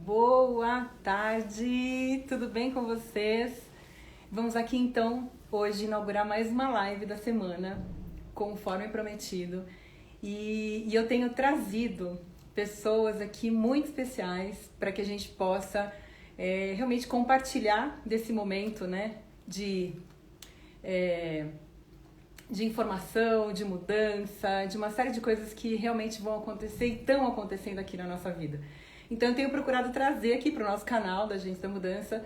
Boa tarde, tudo bem com vocês? Vamos aqui então hoje inaugurar mais uma live da semana, conforme prometido. E eu tenho trazido pessoas aqui muito especiais para que a gente possa realmente compartilhar desse momento, né, é, de informação, de mudança, de uma série de coisas que realmente vão acontecer e estão acontecendo aqui na nossa vida. Então eu tenho procurado trazer aqui para o nosso canal da Agentes da Mudança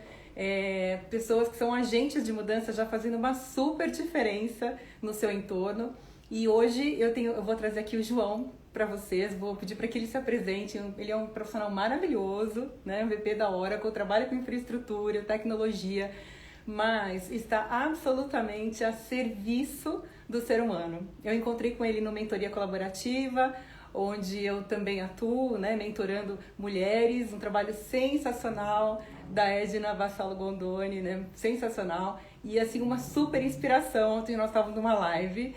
pessoas que são agentes de mudança já fazendo uma super diferença no seu entorno. E hoje eu vou trazer aqui o João para vocês, vou pedir para que ele se apresente. Ele é um profissional maravilhoso, né? VP da Oracle, trabalha com infraestrutura, tecnologia, mas está absolutamente a serviço do ser humano. Eu encontrei com ele no Mentoria Colaborativa, onde eu também atuo, né, mentorando mulheres, um trabalho sensacional da Edna Vassalo Gondoni, né, sensacional, e assim uma super inspiração. Ontem nós estávamos numa live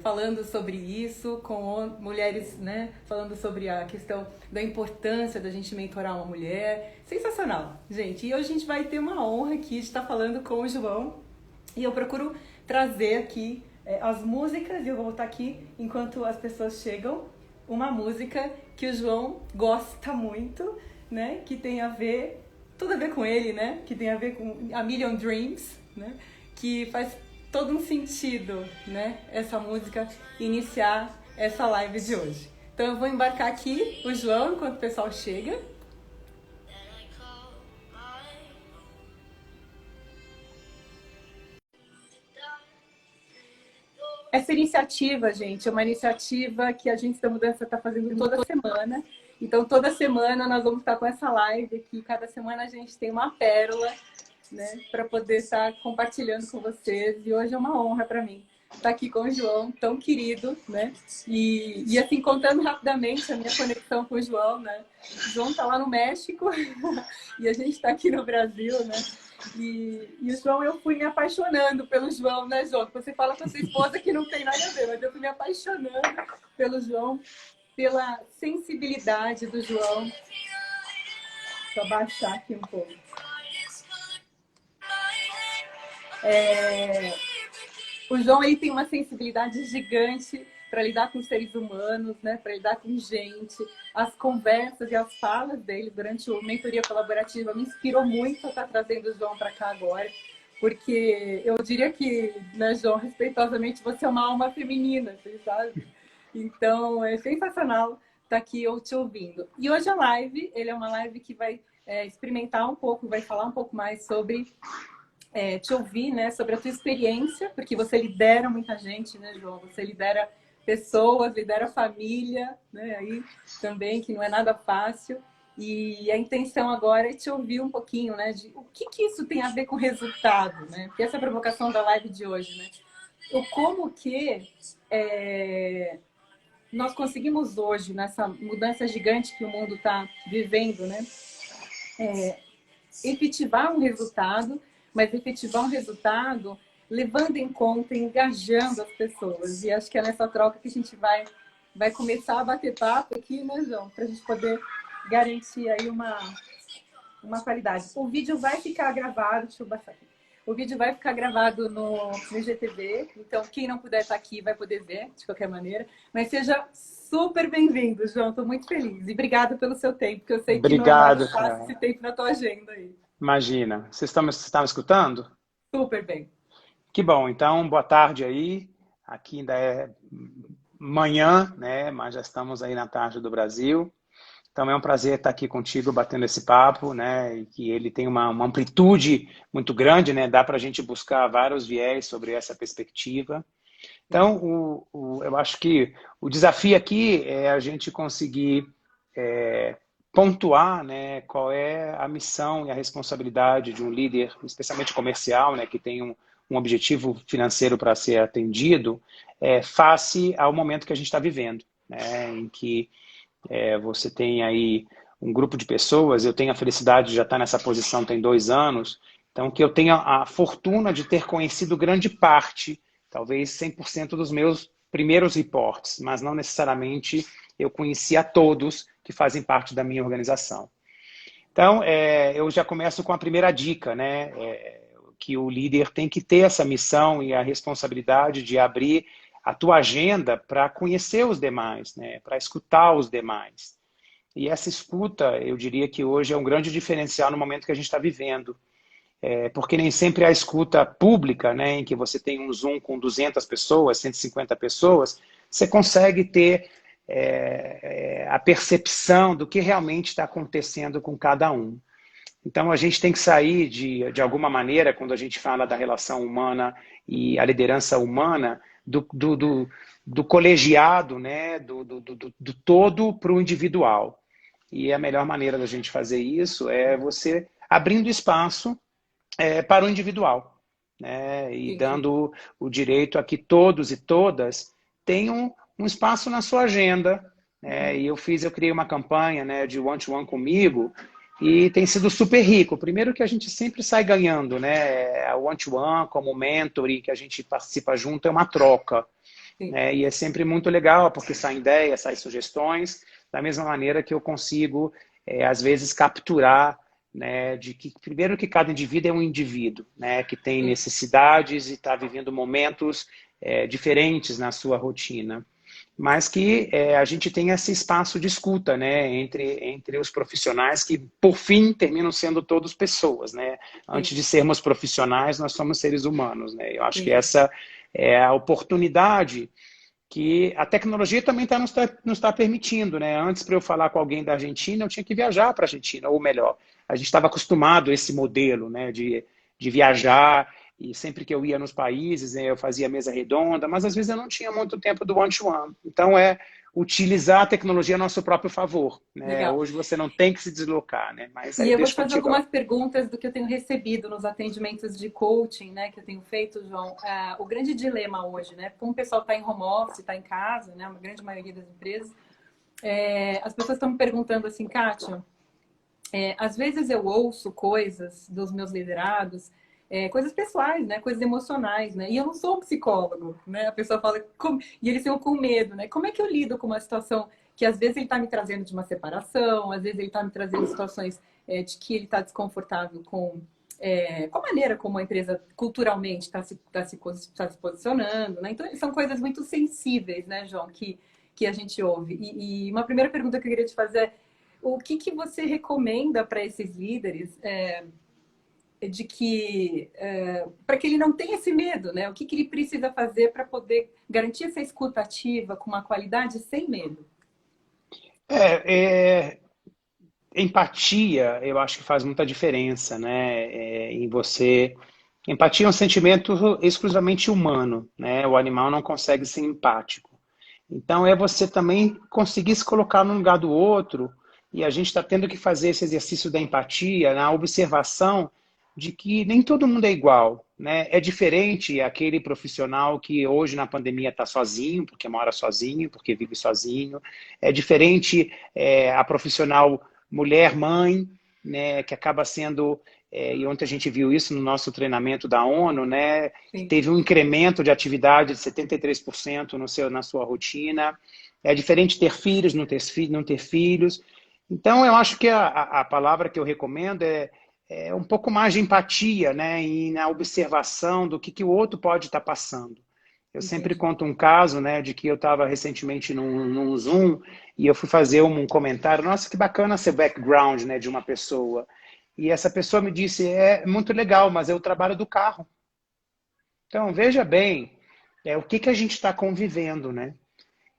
falando sobre isso, com mulheres, né, falando sobre a questão da importância da gente mentorar uma mulher. Sensacional, gente. E hoje a gente vai ter uma honra aqui de estar falando com o João, e eu procuro trazer aqui as músicas, e eu vou voltar aqui enquanto as pessoas chegam, uma música que o João gosta muito, né, que tem a ver, tudo a ver com ele, né, que tem a ver com A Million Dreams, né, que faz todo um sentido, né, essa música iniciar essa live de hoje. Então eu vou embarcar aqui o João enquanto o pessoal chega. Essa iniciativa, gente, é uma iniciativa que a Agentes da Mudança está fazendo toda semana. Então, toda semana nós vamos estar com essa live aqui. Cada semana a gente tem uma pérola, né, para poder estar compartilhando com vocês. E hoje é uma honra para mim estar aqui com o João, tão querido, né? E assim, contando rapidamente a minha conexão com o João, né? O João está lá no México e a gente está aqui no Brasil, né? E o João, eu fui me apaixonando pelo João, né, João? Você fala com a sua esposa que não tem nada a ver, mas eu fui me apaixonando pelo João, pela sensibilidade do João. Deixa eu abaixar aqui um pouco. O João, ele tem uma sensibilidade gigante para lidar com seres humanos, né? Para lidar com gente. As conversas e as falas dele durante a mentoria colaborativa me inspirou muito a estar trazendo o João para cá agora, porque eu diria que, né, João, respeitosamente, você é uma alma feminina, você sabe? Então, é sensacional estar aqui eu te ouvindo. E hoje a live, ele é uma live que vai experimentar um pouco, vai falar um pouco mais sobre te ouvir, né, sobre a tua experiência, porque você lidera muita gente, né, João? Você lidera pessoas, lidera família, né, aí também, que não é nada fácil. E a intenção agora é te ouvir um pouquinho, né, de o que isso tem a ver com resultado, né? Porque essa é a provocação da live de hoje, né? O como que nós conseguimos hoje, nessa mudança gigante que o mundo está vivendo, né, efetivar um resultado, mas efetivar um resultado levando em conta, engajando as pessoas. E acho que é nessa troca que a gente vai começar a bater papo aqui, né, João? Para a gente poder garantir aí uma qualidade. O vídeo vai ficar gravado, deixa eu baixar aqui. O vídeo vai ficar gravado no IGTV, então quem não puder estar aqui vai poder ver, de qualquer maneira. Mas seja super bem-vindo, João, estou muito feliz. E obrigada pelo seu tempo, porque eu sei que não é nada Obrigado, fácil cara. esse tempo na tua agenda aí. Imagina. Vocês estão me escutando? Super bem. Que bom. Então, boa tarde aí. Aqui ainda é manhã, né? Mas já estamos aí na tarde do Brasil. Então, é um prazer estar aqui contigo, batendo esse papo, né? E que ele tem uma amplitude muito grande, né? Dá para a gente buscar vários viés sobre essa perspectiva. Então, eu acho que o desafio aqui é a gente conseguir pontuar, né, qual é a missão e a responsabilidade de um líder, especialmente comercial, né, que tem um objetivo financeiro para ser atendido, face ao momento que a gente está vivendo, né, em que você tem aí um grupo de pessoas. Eu tenho a felicidade de já estar nessa posição tem 2 anos, então que eu tenho a fortuna de ter conhecido grande parte, talvez 100% dos meus primeiros reportes, mas não necessariamente eu conheci a todos que fazem parte da minha organização. Então, eu já começo com a primeira dica, né? Que o líder tem que ter essa missão e a responsabilidade de abrir a tua agenda para conhecer os demais, né? Para escutar os demais. E essa escuta, eu diria que hoje é um grande diferencial no momento que a gente está vivendo. Porque nem sempre a escuta pública, né, em que você tem um Zoom com 200 pessoas, 150 pessoas, você consegue ter a percepção do que realmente está acontecendo com cada um. Então, a gente tem que sair, de alguma maneira, quando a gente fala da relação humana e a liderança humana, do colegiado, né, do todo para o individual. E a melhor maneira da gente fazer isso é você abrindo espaço para o individual, né? E Entendi. dando o direito a que todos e todas tenham um espaço na sua agenda. Né? E eu criei uma campanha, né, de one-to-one comigo e tem sido super rico. Primeiro que a gente sempre sai ganhando, né? A one-to-one como mentor e que a gente participa junto é uma troca. Sim. Né? E é sempre muito legal porque saem ideias, saem sugestões, da mesma maneira que eu consigo, às vezes, capturar, né, de que primeiro que cada indivíduo é um indivíduo, né, que tem Sim. necessidades e está vivendo momentos diferentes na sua rotina, mas que a gente tem esse espaço de escuta, né, entre os profissionais que por fim terminam sendo todos pessoas, né? Sim. Antes de sermos profissionais, nós somos seres humanos, né? Eu acho que Sim. essa é a oportunidade que a tecnologia também nos está permitindo, né? Antes, para eu falar com alguém da Argentina, eu tinha que viajar para a Argentina, ou melhor, a gente estava acostumado a esse modelo, né, de viajar, e sempre que eu ia nos países, né, eu fazia mesa redonda, mas às vezes eu não tinha muito tempo do one-to-one. Então, utilizar a tecnologia a nosso próprio favor. Né? Legal. Hoje você não tem que se deslocar, né? Mas aí E eu eu vou deixo te fazer contigo algumas agora. perguntas do que eu tenho recebido nos atendimentos de coaching, né, que eu tenho feito, João. O grande dilema hoje, né, como o pessoal está em home office, está em casa, né, uma grande maioria das empresas, as pessoas estão me perguntando assim, Kátia, às vezes eu ouço coisas dos meus liderados, coisas pessoais, né? Coisas emocionais, né? E eu não sou um psicólogo, né? A pessoa fala, e eles ficam com medo, né? Como é que eu lido com uma situação que às vezes ele está me trazendo de uma separação, às vezes ele está me trazendo situações de que ele está desconfortável com a maneira como a empresa culturalmente está se posicionando, né? Então, são coisas muito sensíveis, né, João, que a gente ouve. E uma primeira pergunta que eu queria te fazer é o que você recomenda para esses líderes de que para que ele não tenha esse medo, né? O que ele precisa fazer para poder garantir essa escuta ativa com uma qualidade sem medo? É, é, Empatia, eu acho que faz muita diferença, né? Em você. Empatia é um sentimento exclusivamente humano, né? O animal não consegue ser empático. Então, é você também conseguir se colocar no lugar do outro, e a gente está tendo que fazer esse exercício da empatia, na observação de que nem todo mundo é igual, né? É diferente aquele profissional que hoje na pandemia está sozinho, porque mora sozinho, porque vive sozinho. É diferente a profissional mulher, mãe, né? Que acaba sendo e ontem a gente viu isso no nosso treinamento da ONU, né, que Sim, teve um incremento de atividade de 73% na sua rotina. É diferente ter filhos, não ter filhos. Então, eu acho que a palavra que eu recomendo é um pouco mais de empatia, né, e na observação do que o outro pode estar passando. Eu sempre entendi. conto um caso, né, de que eu estava recentemente num Zoom e eu fui fazer um comentário. Nossa, que bacana ser background, né, de uma pessoa. E essa pessoa me disse, é muito legal, mas é o trabalho do carro. Então, veja bem, o que a gente está convivendo, né?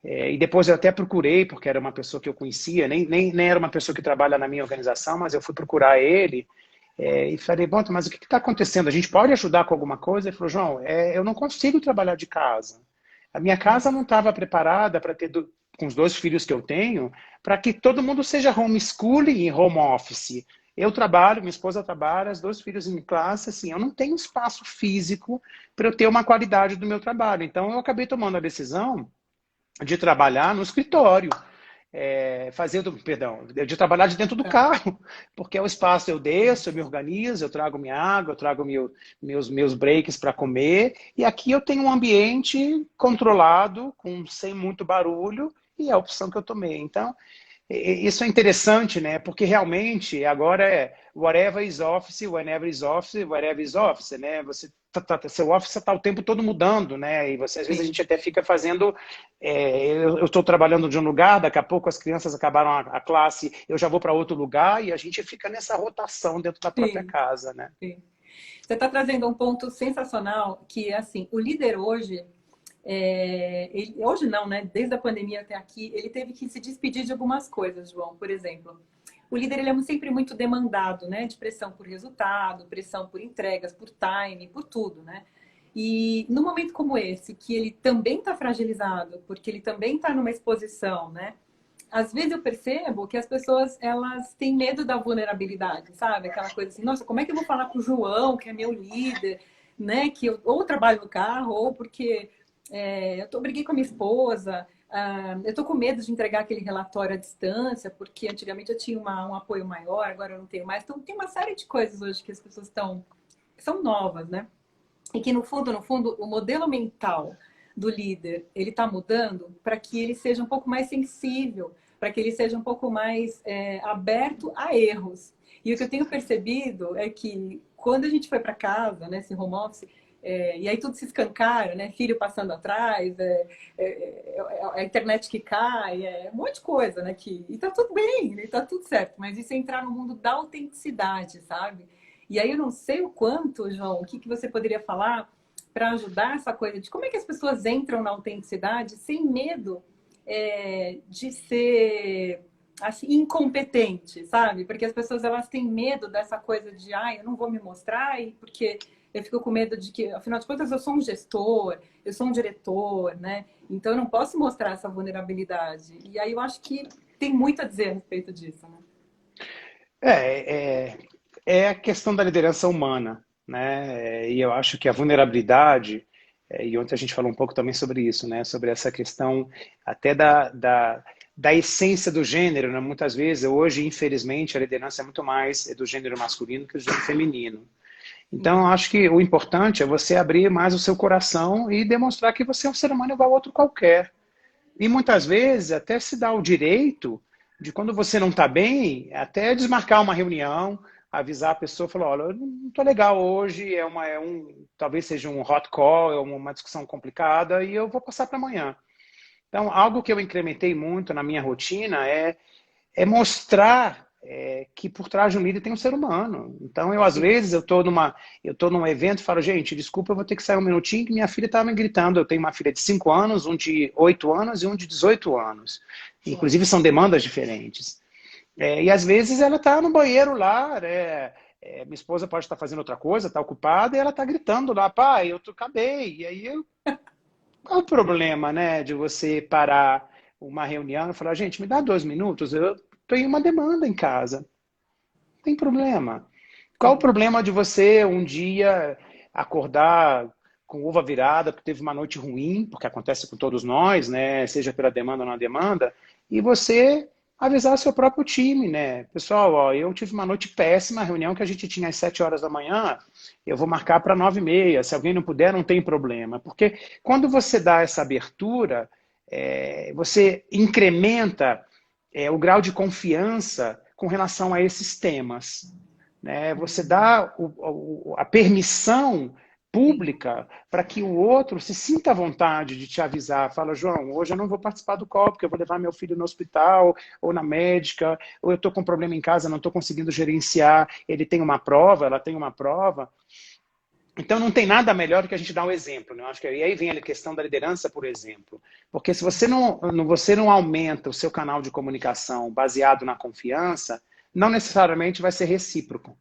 E depois eu até procurei, porque era uma pessoa que eu conhecia, nem era uma pessoa que trabalha na minha organização, mas eu fui procurar ele e falei, bom, mas o que está acontecendo? A gente pode ajudar com alguma coisa? Ele falou, João, eu não consigo trabalhar de casa. A minha casa não Nossa, estava preparada para ter, com os dois filhos que eu tenho, para que todo mundo seja homeschooling e home office. Eu trabalho, minha esposa trabalha, os dois filhos em classe, assim, eu não tenho espaço físico para eu ter uma qualidade do meu trabalho. Então, eu acabei tomando a decisão de trabalhar no escritório, de trabalhar de dentro do tá. carro, porque é o espaço eu desço, eu me organizo, eu trago minha água, eu trago meus breaks para comer, e aqui eu tenho um ambiente controlado, sem muito barulho, e é a opção que eu tomei. Então, Isso é interessante, né? Porque realmente agora é whatever is office, whenever is office, wherever is office, né? Seu office está o tempo todo mudando, né? E você, às vezes a Sim, gente até fica fazendo. Eu estou trabalhando de um lugar, daqui a pouco as crianças acabaram a classe, eu já vou para outro lugar e a gente fica nessa rotação dentro da própria sim, casa, né? sim. Você está trazendo um ponto sensacional, que é assim, o líder hoje, hoje não, né? Desde a pandemia até aqui, ele teve que se despedir de algumas coisas, João. Por exemplo, o líder ele é sempre muito demandado, né? De pressão por resultado, pressão por entregas, por time, por tudo, né? E num momento como esse, que ele também está fragilizado, porque ele também está numa exposição, né? Às vezes eu percebo que as pessoas elas têm medo da vulnerabilidade, sabe? Aquela coisa assim, nossa, como é que eu vou falar pro João, que é meu líder, né? Que eu ou trabalho no carro, ou porque briguei com a minha esposa, eu tô com medo de entregar aquele relatório à distância, porque antigamente eu tinha um apoio maior, agora eu não tenho mais. Então tem uma série de coisas hoje que as pessoas são novas, né? E que no fundo, o modelo mental do líder, ele está mudando para que ele seja um pouco mais sensível, para que ele seja um pouco mais aberto a erros. E o que eu tenho percebido é que quando a gente foi para casa, né, esse home office, e aí tudo se escancara, né? Filho passando atrás, a internet que cai, um monte de coisa, né? E tá tudo bem, né? Tá tudo certo. Mas isso é entrar no mundo da autenticidade, sabe? E aí eu não sei o quanto, João, o que você poderia falar para ajudar essa coisa de como é que as pessoas entram na autenticidade sem medo de ser assim, incompetente, sabe? Porque as pessoas elas têm medo dessa coisa de, eu não vou me mostrar e porque eu fico com medo de que, afinal de contas, eu sou um gestor, eu sou um diretor, né? Então eu não posso mostrar essa vulnerabilidade. E aí eu acho que tem muito a dizer a respeito disso, né? É, é, é a questão da liderança humana, né? E eu acho que a vulnerabilidade, e ontem a gente falou um pouco também sobre isso, né? Sobre essa questão até da essência do gênero, né? Muitas vezes, hoje, infelizmente, a liderança é muito mais do gênero masculino que do gênero feminino. Então, eu Uhum. acho que o importante é você abrir mais o seu coração e demonstrar que você é um ser humano igual a outro qualquer. E muitas vezes até se dá o direito de, quando você não está bem, até desmarcar uma reunião, avisar a pessoa, falar, olha, eu não estou legal hoje, talvez seja um hot call, é uma discussão complicada e eu vou passar para amanhã. Então, algo que eu incrementei muito na minha rotina é mostrar que por trás de um líder tem um ser humano. Então, às Sim. vezes, eu tô num evento e falo, gente, desculpa, eu vou ter que sair um minutinho, que minha filha estava me gritando. Eu tenho uma filha de 5 anos, um de 8 anos e um de 18 anos. Uau. Inclusive, são demandas diferentes. E às vezes ela está no banheiro lá, né? Minha esposa pode estar fazendo outra coisa, está ocupada, e ela está gritando lá, pai, acabei. E aí, qual o problema, né, de você parar uma reunião e falar, gente, me dá 2 minutos, eu tenho uma demanda em casa. Não tem problema. Qual o Sim. problema de você um dia acordar com uva virada porque teve uma noite ruim, porque acontece com todos nós, né? Seja pela demanda ou não demanda, e você avisar seu próprio time, né? Pessoal, ó, eu tive uma noite péssima, a reunião que a gente tinha às 7 horas da manhã, eu vou marcar para 9h30. Se alguém não puder, não tem problema. Porque quando você dá essa abertura, você incrementa o grau de confiança com relação a esses temas, né? Você Uhum. dá a permissão Sim. pública para que o outro se sinta à vontade de te avisar. Fala, João, hoje eu não vou participar do call porque eu vou levar meu filho no hospital ou na médica, ou eu estou com um problema em casa, não estou conseguindo gerenciar, ele tem uma prova, ela tem uma prova. Então não tem nada melhor do que a gente dar um exemplo, né? Eu acho que aí vem a questão da liderança, por exemplo. Porque se Sim. você não aumenta o seu canal de comunicação baseado na confiança, não necessariamente vai ser recíproco.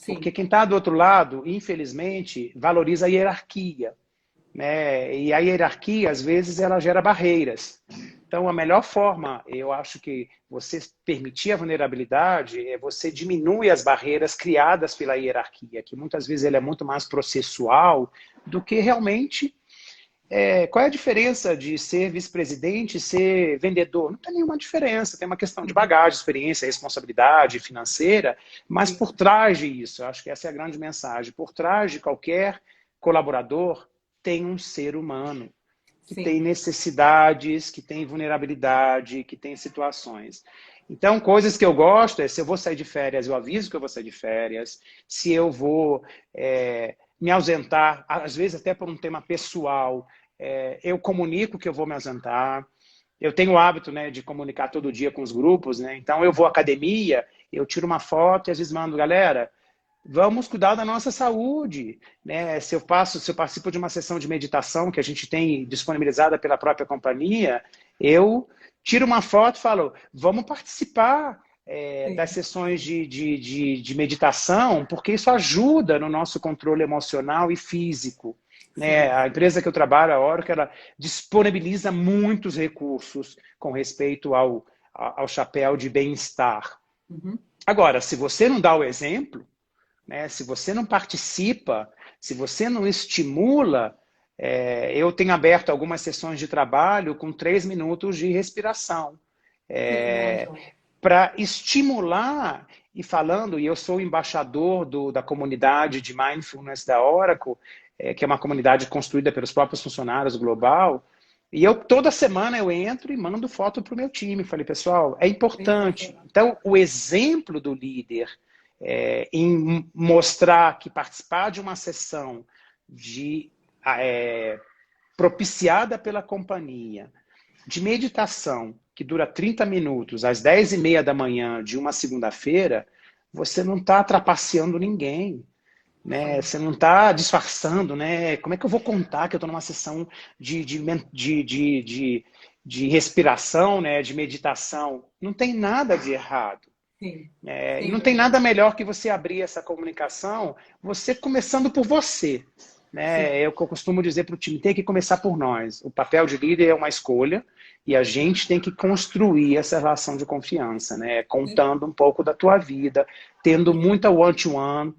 Porque Sim. quem está do outro lado, infelizmente, valoriza a hierarquia, né? E a hierarquia, às vezes, ela gera barreiras. Então, a melhor forma, eu acho que você permitir a vulnerabilidade é você diminui as barreiras criadas pela hierarquia, que muitas vezes ele é muito mais processual do que realmente. Qual é a diferença de ser vice-presidente e ser vendedor? Não tem nenhuma diferença. Tem uma questão de Uhum. bagagem, experiência, responsabilidade financeira, mas Sim. por trás disso, eu acho que essa é a grande mensagem, por trás de qualquer colaborador tem um ser humano que Sim. tem necessidades, que tem vulnerabilidade, que tem situações. Então, coisas que eu gosto é se eu vou sair de férias, eu aviso que eu vou sair de férias, se eu vou me ausentar, às vezes até por um tema pessoal, eu comunico que eu vou me ausentar. Eu tenho o hábito, né, de comunicar todo dia com os grupos, né? Então eu vou à academia, eu tiro uma foto e às vezes mando, galera, vamos cuidar da nossa saúde, né? Se eu participo de uma sessão de meditação que a gente tem disponibilizada pela própria companhia, eu tiro uma foto e falo, vamos participar das Sim, sessões de meditação, porque isso ajuda no nosso controle emocional e físico. Né? sim, A sim. empresa que eu trabalho, a Oracle, ela disponibiliza muitos recursos com respeito ao chapéu de bem-estar. Uhum. Agora, se você não dá o exemplo, né? Se você não participa, se você não estimula, eu tenho aberto algumas sessões de trabalho com 3 minutos de respiração, Que legal, João. para estimular, e falando, e eu sou embaixador da comunidade de Mindfulness da Oracle, que é uma comunidade construída pelos próprios funcionários global, e toda semana eu entro e mando foto para o meu time. Falei, pessoal, é importante. Sensacional. Então, o exemplo do líder em mostrar que participar de uma sessão de, propiciada pela companhia, de meditação, que dura 30 minutos, às 10h30 da manhã de uma segunda-feira, você não está trapaceando ninguém. Né? Sim. Você não está disfarçando, né? Como é que eu vou contar que eu estou numa sessão de respiração, né? De meditação? Não tem nada de errado. Sim, E sim, não tem nada verdade. melhor que você abrir essa comunicação, você começando por você. Né? Sim, É o que eu costumo dizer para o time, tem que começar por nós. O papel de líder é uma escolha e a gente tem que construir essa relação de confiança, né? e, Contando um pouco da tua vida, tendo muita one-to-one,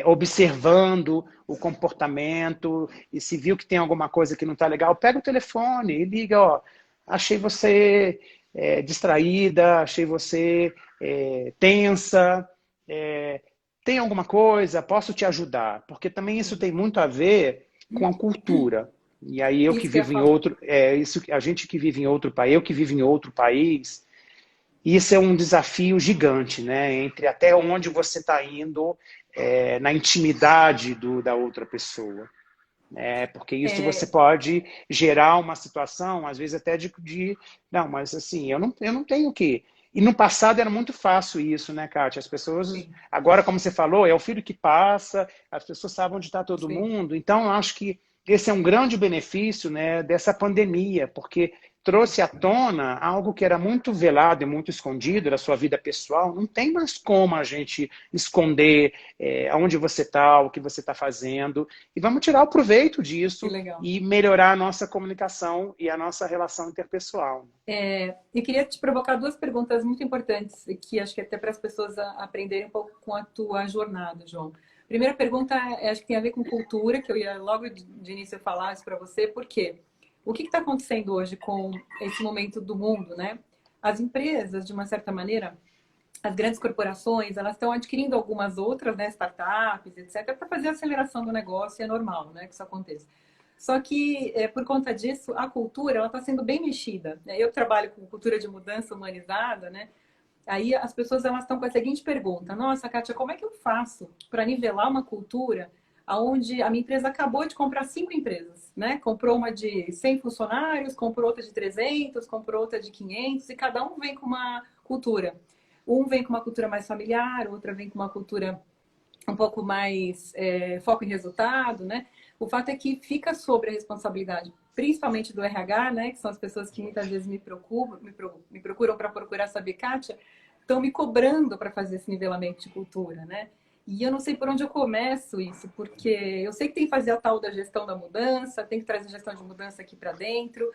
observando o comportamento e se viu que tem alguma coisa que não está legal, pega o telefone e liga, ó, achei você distraída, achei você tensa, é, tem alguma coisa, posso te ajudar? Porque também isso tem muito a ver com a cultura. E aí eu que isso que eu ia vivo em falar. outro, a gente que vive em outro país, eu que vivo em outro país, isso é um desafio gigante, né? Entre até onde você está indo na intimidade da outra pessoa. Porque isso você É, pode gerar uma situação, às vezes até não, mas assim, eu não tenho que. E no passado era muito fácil isso, né, Kátia? As pessoas, sim, agora, como você falou, é o filho que passa, as pessoas sabem onde está todo sim. mundo. Então, eu acho que esse é um grande benefício, né, dessa pandemia, porque trouxe à tona algo que era muito velado e muito escondido da sua vida pessoal. Não tem mais como a gente esconder aonde você está, o que você está fazendo. E vamos tirar o proveito Que disso legal. e melhorar a nossa comunicação e a nossa relação interpessoal. Eu queria te provocar duas perguntas muito importantes, que acho que até para as pessoas aprenderem um pouco com a tua jornada, João. Primeira pergunta, acho que tem a ver com cultura, que eu ia logo de início falar isso para você, por quê? O que está acontecendo hoje com esse momento do mundo, né? As empresas, de uma certa maneira, as grandes corporações, elas estão adquirindo algumas outras, né, startups, etc., para fazer a aceleração do negócio, e é normal, né, que isso aconteça. Só que, por conta disso, a cultura, ela está sendo bem mexida. Né? Eu trabalho com cultura de mudança humanizada, né? Aí as pessoas elas estão com a seguinte pergunta: Nossa, Kátia, como é que eu faço para nivelar uma cultura onde a minha empresa acabou de comprar 5 empresas, né? Comprou uma de 100 funcionários, comprou outra de 300, comprou outra de 500 e cada um vem com uma cultura. Um vem com uma cultura mais familiar, outra vem com uma cultura um pouco mais foco em resultado, né? O fato é que fica sobre a responsabilidade, principalmente do RH, né? Que são as pessoas que muitas vezes me procuram para procurar saber, Kátia, estão me cobrando para fazer esse nivelamento de cultura, né? E eu não sei por onde eu começo isso, porque eu sei que tem que fazer a tal da gestão da mudança, tem que trazer gestão de mudança aqui para dentro,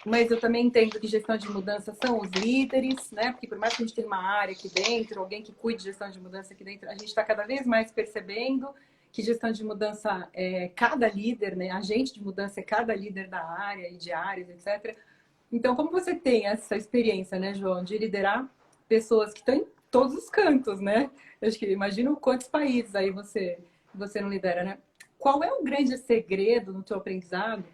mas eu também entendo que gestão de mudança são os líderes, né? Porque por mais que a gente tenha uma área aqui dentro, alguém que cuide de gestão de mudança aqui dentro, a gente está cada vez mais percebendo que gestão de mudança é cada líder, né? Agente de mudança é cada líder da área e de áreas, etc. Então, como você tem essa experiência, né, João, de liderar pessoas que estão em todos os cantos, né? Eu acho que imagino quantos países aí você não lidera, né? Qual é o grande segredo no teu aprendizado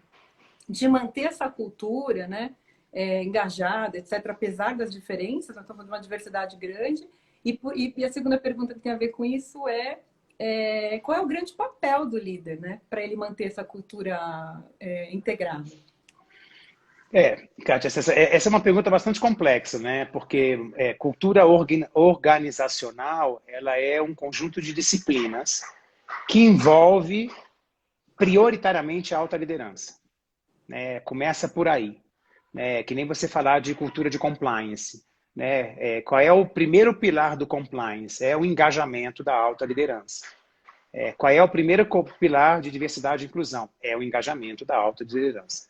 de manter essa cultura, né? engajada, etc., apesar das diferenças, nós estamos falando de uma diversidade grande. E a segunda pergunta que tem a ver com isso qual é o grande papel do líder, né, para ele manter essa cultura integrada? Kátia, essa é uma pergunta bastante complexa, né? Porque cultura organizacional, ela é um conjunto de disciplinas que envolve prioritariamente a alta liderança, né? Começa por aí, né? Que nem você falar de cultura de compliance, né? Qual é o primeiro pilar do compliance? É o engajamento da alta liderança. Qual é o primeiro pilar de diversidade e inclusão? É o engajamento da alta liderança.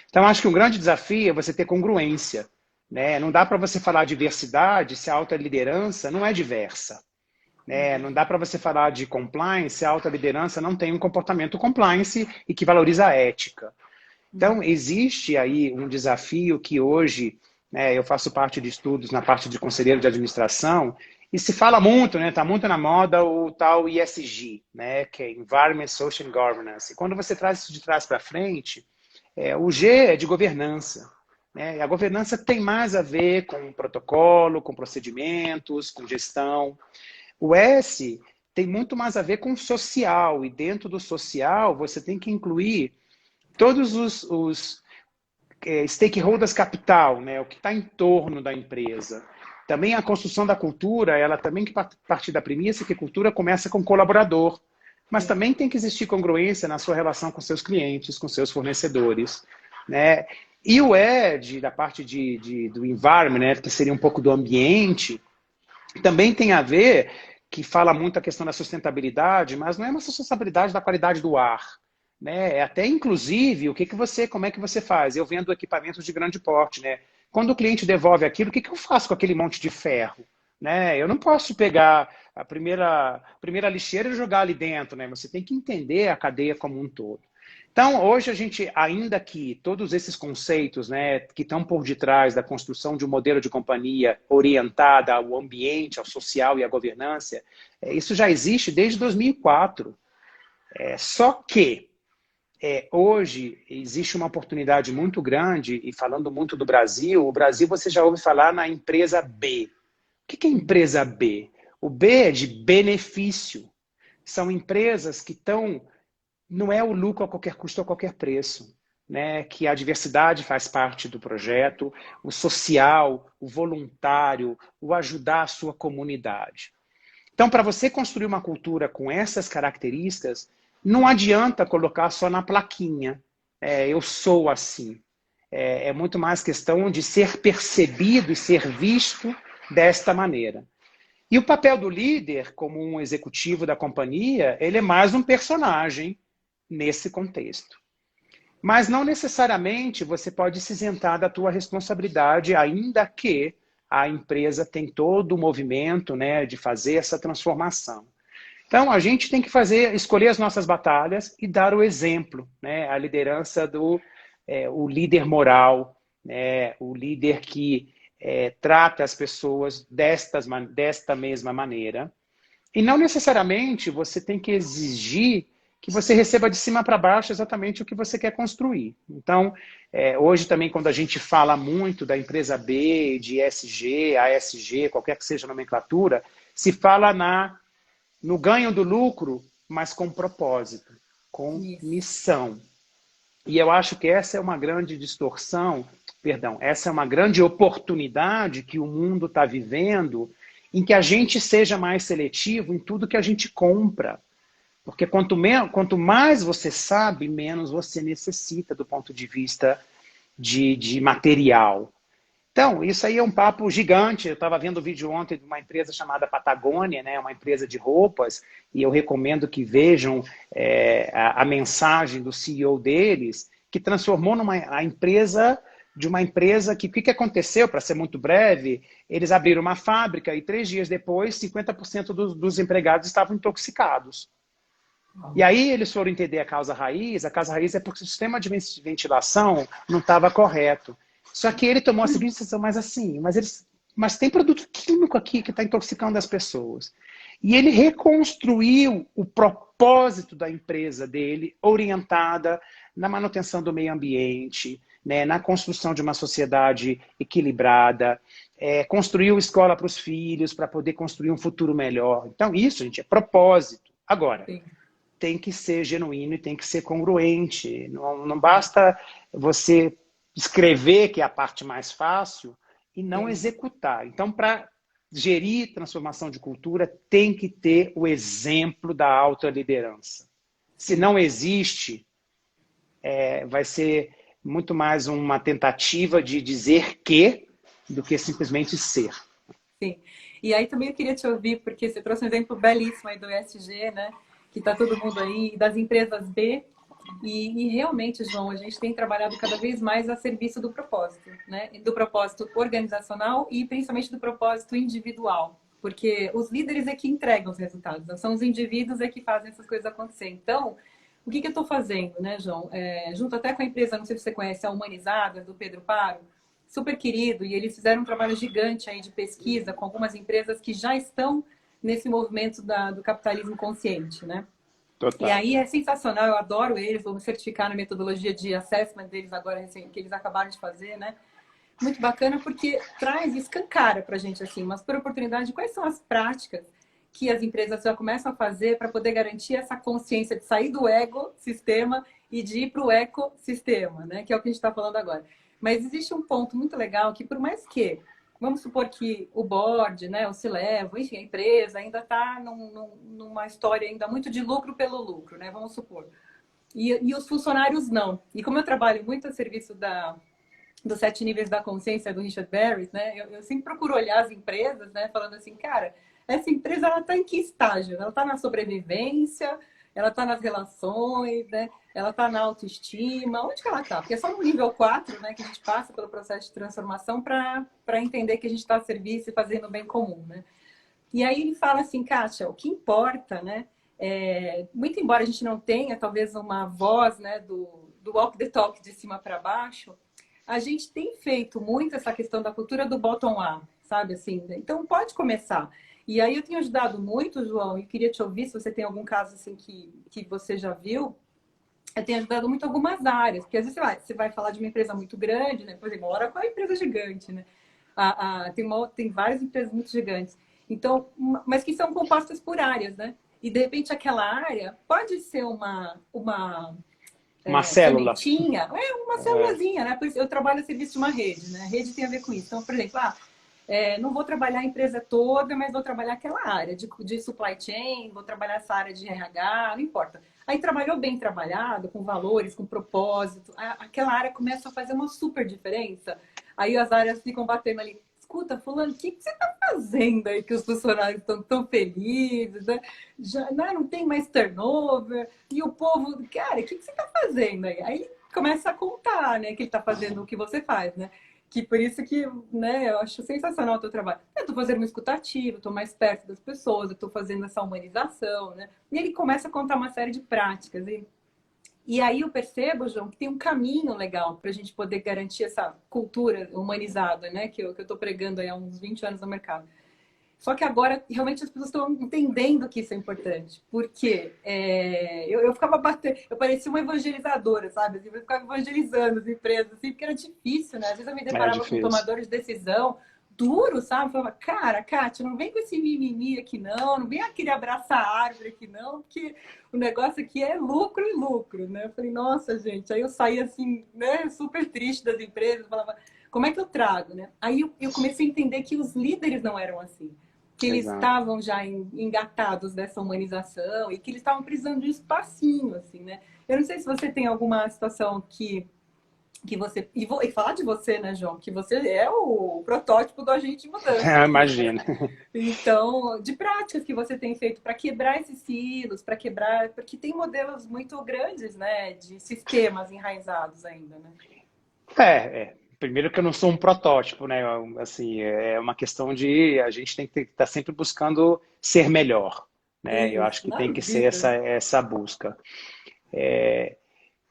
Então, acho que um grande desafio é você ter congruência, né? Não dá para você falar de diversidade se a alta liderança não é diversa, né? Não dá para você falar de compliance se a alta liderança não tem um comportamento compliance e que valoriza a ética. Então, existe aí um desafio que hoje, né, eu faço parte de estudos na parte de conselheiro de administração, e se fala muito, né, está muito na moda o tal ESG, né, que é Environment, Social and Governance. E quando você traz isso de trás para frente, o G é de governança, né, e a governança tem mais a ver com protocolo, com procedimentos, com gestão. O S tem muito mais a ver com social, e dentro do social você tem que incluir todos os stakeholders capital, né, o que está em torno da empresa. Também a construção da cultura, ela também que partir da premissa que a cultura começa com o colaborador, mas também tem que existir congruência na sua relação com seus clientes, com seus fornecedores, né? E o ED, da parte do environment, né, que seria um pouco do ambiente, também tem a ver, que fala muito a questão da sustentabilidade, mas não é uma sustentabilidade da qualidade do ar, né? É até inclusive como é que você faz? Eu vendo equipamentos de grande porte, né? Quando o cliente devolve aquilo, o que eu faço com aquele monte de ferro? Né? Eu não posso pegar a primeira lixeira e jogar ali dentro, né? Você tem que entender a cadeia como um todo. Então, hoje a gente, ainda que todos esses conceitos, né, que estão por detrás da construção de um modelo de companhia orientada ao ambiente, ao social e à governança, isso já existe desde 2004. Só que hoje existe uma oportunidade muito grande, e falando muito do Brasil, o Brasil você já ouve falar na empresa B. O que é empresa B? O B é de benefício. São empresas que estão... Não é o lucro a qualquer custo, a qualquer preço. Né? Que a diversidade faz parte do projeto, o social, o voluntário, o ajudar a sua comunidade. Então, para você construir uma cultura com essas características, não adianta colocar só na plaquinha. Eu sou assim. É muito mais questão de ser percebido e ser visto desta maneira. E o papel do líder, como um executivo da companhia, ele é mais um personagem nesse contexto. Mas não necessariamente você pode se isentar da tua responsabilidade, ainda que a empresa tem todo o movimento, né, de fazer essa transformação. Então, a gente tem que escolher as nossas batalhas e dar o exemplo, né, a liderança o líder moral, né, o líder que trata as pessoas desta mesma maneira. E não necessariamente você tem que exigir que você receba de cima para baixo exatamente o que você quer construir. Então, hoje também, quando a gente fala muito da empresa B, de ESG, ASG, qualquer que seja a nomenclatura, se fala no ganho do lucro, mas com propósito, com missão. E eu acho que essa é uma grande essa é uma grande oportunidade que o mundo está vivendo, em que a gente seja mais seletivo em tudo que a gente compra. Porque quanto mais você sabe, menos você necessita do ponto de vista de material. Então, isso aí é um papo gigante. Eu estava vendo um vídeo ontem de uma empresa chamada Patagônia, né, uma empresa de roupas, e eu recomendo que vejam a mensagem do CEO deles, que transformou a empresa de uma empresa que, o que aconteceu, para ser muito breve, eles abriram uma fábrica e 3 dias depois, 50% dos empregados estavam intoxicados. E aí eles foram entender a causa raiz é porque o sistema de ventilação não estava correto. Só que ele tomou a seguinte decisão, mas tem produto químico aqui que está intoxicando as pessoas. E ele reconstruiu o propósito da empresa dele, orientada na manutenção do meio ambiente, né, na construção de uma sociedade equilibrada, construiu escola para os filhos, para poder construir um futuro melhor. Então, isso, gente, é propósito. Agora, Sim. tem que ser genuíno e tem que ser congruente. Não basta você escrever, que é a parte mais fácil, e não Sim. executar. Então, para gerir transformação de cultura, tem que ter o exemplo da alta liderança. Se Sim. não existe, vai ser muito mais uma tentativa de dizer que do que simplesmente ser. Sim. E aí também eu queria te ouvir, porque você trouxe um exemplo belíssimo aí do ESG, né? Que está todo mundo aí, das empresas B. E realmente, João, a gente tem trabalhado cada vez mais a serviço do propósito, né? Do propósito organizacional e principalmente do propósito individual. Porque os líderes é que entregam os resultados, não são os indivíduos é que fazem essas coisas acontecer. Então, o que eu estou fazendo, né, João? Junto até com a empresa, não sei se você conhece, a Humanizadas, do Pedro Paro, super querido, e eles fizeram um trabalho gigante aí de pesquisa com algumas empresas que já estão nesse movimento do capitalismo consciente, né? E Total. aí é sensacional, eu adoro eles, vou me certificar na metodologia de assessment deles agora, assim, que eles acabaram de fazer, né? Muito bacana porque traz, escancara pra gente, assim, uma super oportunidade de quais são as práticas que as empresas já começam a fazer para poder garantir essa consciência de sair do ego-sistema e de ir para o ecossistema, né? Que é o que a gente está falando agora. Mas existe um ponto muito legal que, por mais que, vamos supor que o board, né, o C-Level, enfim, a empresa ainda está numa história ainda muito de lucro pelo lucro, né? Vamos supor. E os funcionários não. E como eu trabalho muito a serviço dos 7 níveis da consciência do Richard Barrett, né? Eu sempre procuro olhar as empresas, né? Falando assim, cara, essa empresa ela está em que estágio? Ela está na sobrevivência, ela está nas relações, né? Ela está na autoestima, onde que ela está? Porque é só no nível 4, né, que a gente passa pelo processo de transformação para entender que a gente está a serviço e fazendo o bem comum, né? E aí ele fala assim, Kátia, o que importa, né? Muito embora a gente não tenha, talvez, uma voz, né, do walk the talk de cima para baixo, a gente tem feito muito essa questão da cultura do bottom-up, sabe assim? Então pode começar. E aí eu tenho ajudado muito, João, e queria te ouvir se você tem algum caso assim que você já viu. Eu tenho ajudado muito algumas áreas, porque às vezes você vai falar de uma empresa muito grande, né? Por exemplo, a Oracle é uma empresa gigante, né? Tem várias empresas muito gigantes. Então, mas que são compostas por áreas, né? E de repente aquela área pode ser Uma célula. sementinha, uma célulazinha, né? Por isso eu trabalho a serviço de uma rede, né? A rede tem a ver com isso. Então, por exemplo, não vou trabalhar a empresa toda, mas vou trabalhar aquela área de supply chain, vou trabalhar essa área de RH, não importa. Aí trabalhou bem trabalhado, com valores, com propósito, aquela área começa a fazer uma super diferença. Aí as áreas ficam batendo ali. Escuta, fulano, o que você está fazendo aí que os funcionários estão tão felizes, né? Já, não tem mais turnover, e o povo, cara, o que você está fazendo aí? Aí começa a contar, né, que ele está fazendo o que você faz, né? Que por isso que, né, eu acho sensacional o teu trabalho. Eu estou fazendo uma escutativa, estou mais perto das pessoas, eu estou fazendo essa humanização, né? E ele começa a contar uma série de práticas. E aí eu percebo, João, que tem um caminho legal para a gente poder garantir essa cultura humanizada, né? Que eu estou pregando aí há uns 20 anos no mercado. Só que agora, realmente, as pessoas estão entendendo que isso é importante. Porque eu ficava batendo... Eu parecia uma evangelizadora, sabe? Assim, eu ficava evangelizando as empresas, assim, porque era difícil, né? Às vezes eu me É deparava com difícil. tomadores de decisão duro, sabe? Eu falava, cara, Kátia, não vem com esse mimimi aqui, não vem aquele abraçar a árvore aqui, não, porque o negócio aqui é lucro e lucro, né? Eu falei, nossa, gente. Aí eu saí, assim, né, super triste das empresas, falava, como é que eu trago, né? Aí eu comecei a entender que os líderes não eram assim, que eles Exato. estavam já engatados dessa humanização e que eles estavam precisando de um espacinho, assim, né? Eu não sei se você tem alguma situação que você... E falar de você, né, João? Que você é o protótipo do agente de mudança aqui, né? Imagina. Então, de práticas que você tem feito para quebrar esses silos, para quebrar... Porque tem modelos muito grandes, né? De sistemas enraizados ainda, né? Primeiro que eu não sou um protótipo, né? Assim, é uma questão de a gente tem que estar sempre buscando ser melhor, né? Eu acho Isso, que na tem que ser vida. essa busca.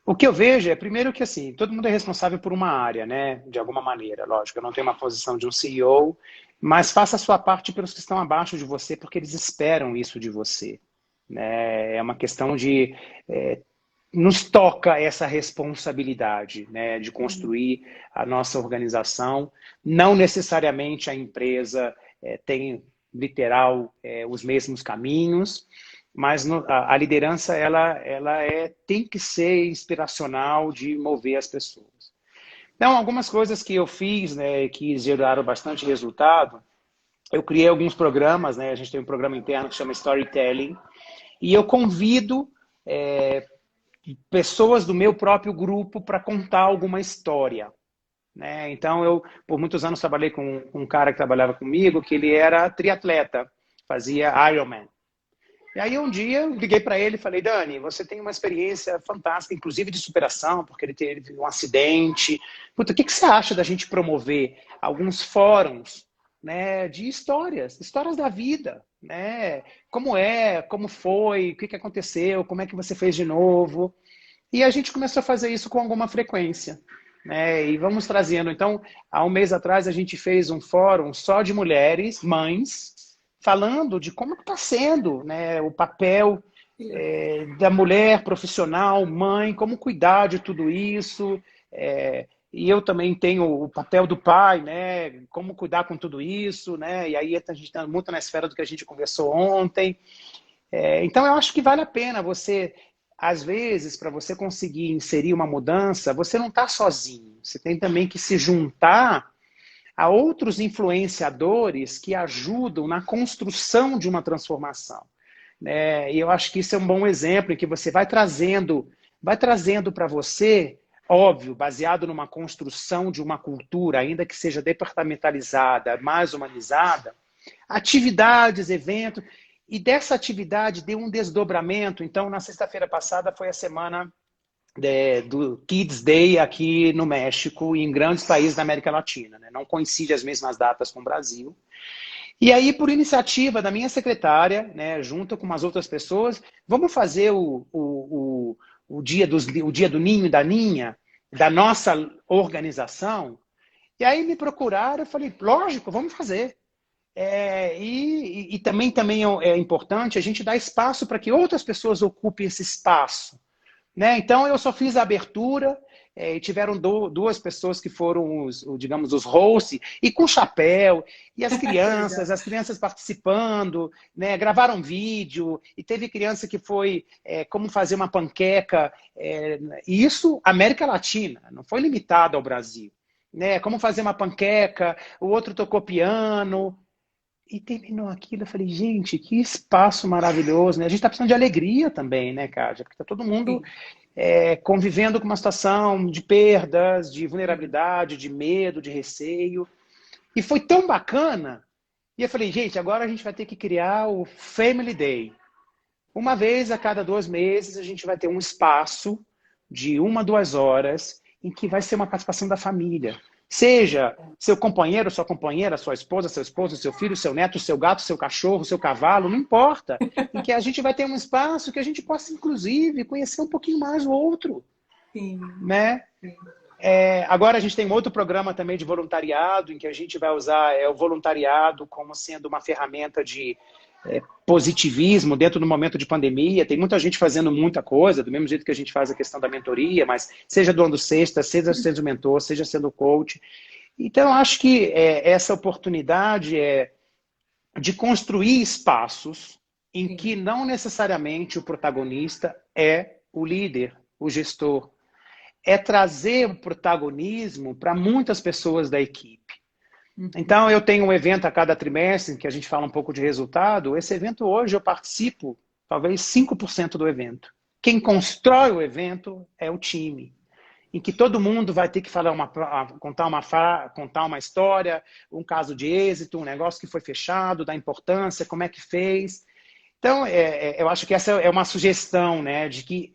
O que eu vejo é, primeiro que assim, todo mundo é responsável por uma área, né? De alguma maneira, lógico. Eu não tenho uma posição de um CEO, mas faça a sua parte pelos que estão abaixo de você, porque eles esperam isso de você, né? É uma questão de nos toca essa responsabilidade, né, de construir a nossa organização. Não necessariamente a empresa tem, literal, os mesmos caminhos, mas a liderança tem que ser inspiracional de mover as pessoas. Então, algumas coisas que eu fiz, né, que geraram bastante resultado, eu criei alguns programas, né, a gente tem um programa interno que chama Storytelling, e eu convido pessoas do meu próprio grupo para contar alguma história, né? Então, eu, por muitos anos, trabalhei com um cara que trabalhava comigo, que ele era triatleta, fazia Ironman. E aí, um dia, eu liguei para ele e falei, Dani, você tem uma experiência fantástica, inclusive de superação, porque ele teve um acidente. Puta, o que você acha da gente promover alguns fóruns, né, de histórias da vida, né? Como foi, o que aconteceu, como é que você fez de novo? E a gente começou a fazer isso com alguma frequência, né? E vamos trazendo. Então, há um mês atrás, a gente fez um fórum só de mulheres, mães, falando de como está sendo, né, o papel da mulher profissional, mãe, como cuidar de tudo isso. E eu também tenho o papel do pai, né, como cuidar com tudo isso, né? E aí a gente está muito na esfera do que a gente conversou ontem. Então, eu acho que vale a pena você, às vezes, para você conseguir inserir uma mudança, você não está sozinho. Você tem também que se juntar a outros influenciadores que ajudam na construção de uma transformação. E eu acho que isso é um bom exemplo em que você vai trazendo para você, óbvio, baseado numa construção de uma cultura, ainda que seja departamentalizada, mais humanizada, atividades, eventos, e dessa atividade deu um desdobramento. Então, na sexta-feira passada foi a semana do Kids Day aqui no México e em grandes países da América Latina, né? Não coincide as mesmas datas com o Brasil. E aí, por iniciativa da minha secretária, né, junto com umas outras pessoas, vamos fazer o dia do ninho e da ninha, da nossa organização. E aí me procuraram, eu falei, lógico, vamos fazer. E também é importante a gente dar espaço para que outras pessoas ocupem esse espaço. Né? Então, eu só fiz a abertura, e tiveram duas pessoas que foram, digamos, os hosts, e com chapéu, e as crianças participando, né? Gravaram vídeo, e teve criança que foi como fazer uma panqueca, e isso América Latina, não foi limitado ao Brasil. Né? Como fazer uma panqueca, o outro tocou piano, e terminou aquilo, eu falei, gente, que espaço maravilhoso, né? A gente está precisando de alegria também, né, Kátia? Porque está todo mundo convivendo com uma situação de perdas, de vulnerabilidade, de medo, de receio. E foi tão bacana. E eu falei, gente, agora a gente vai ter que criar o Family Day. Uma vez a cada 2 meses, a gente vai ter um espaço de 1 a 2 horas em que vai ser uma participação da família. Seja seu companheiro, sua companheira, sua esposa, seu esposo, seu filho, seu neto, seu gato, seu cachorro, seu cavalo, não importa. Em que a gente vai ter um espaço que a gente possa, inclusive, conhecer um pouquinho mais o outro. Sim. Né? Sim. Agora a gente tem um outro programa também de voluntariado, em que a gente vai usar o voluntariado como sendo uma ferramenta de positivismo dentro do momento de pandemia. Tem muita gente fazendo muita coisa, do mesmo jeito que a gente faz a questão da mentoria, mas seja doando cesta, seja sendo mentor, seja sendo coach. Então, eu acho que essa oportunidade de construir espaços em que não necessariamente o protagonista é o líder, o gestor. É trazer o protagonismo para muitas pessoas da equipe. Então, eu tenho um evento a cada trimestre, em que a gente fala um pouco de resultado. Esse evento hoje eu participo, talvez 5% do evento. Quem constrói o evento é o time, em que todo mundo vai ter que contar uma história, um caso de êxito, um negócio que foi fechado, da importância, como é que fez. Então, eu acho que essa é uma sugestão, né, de que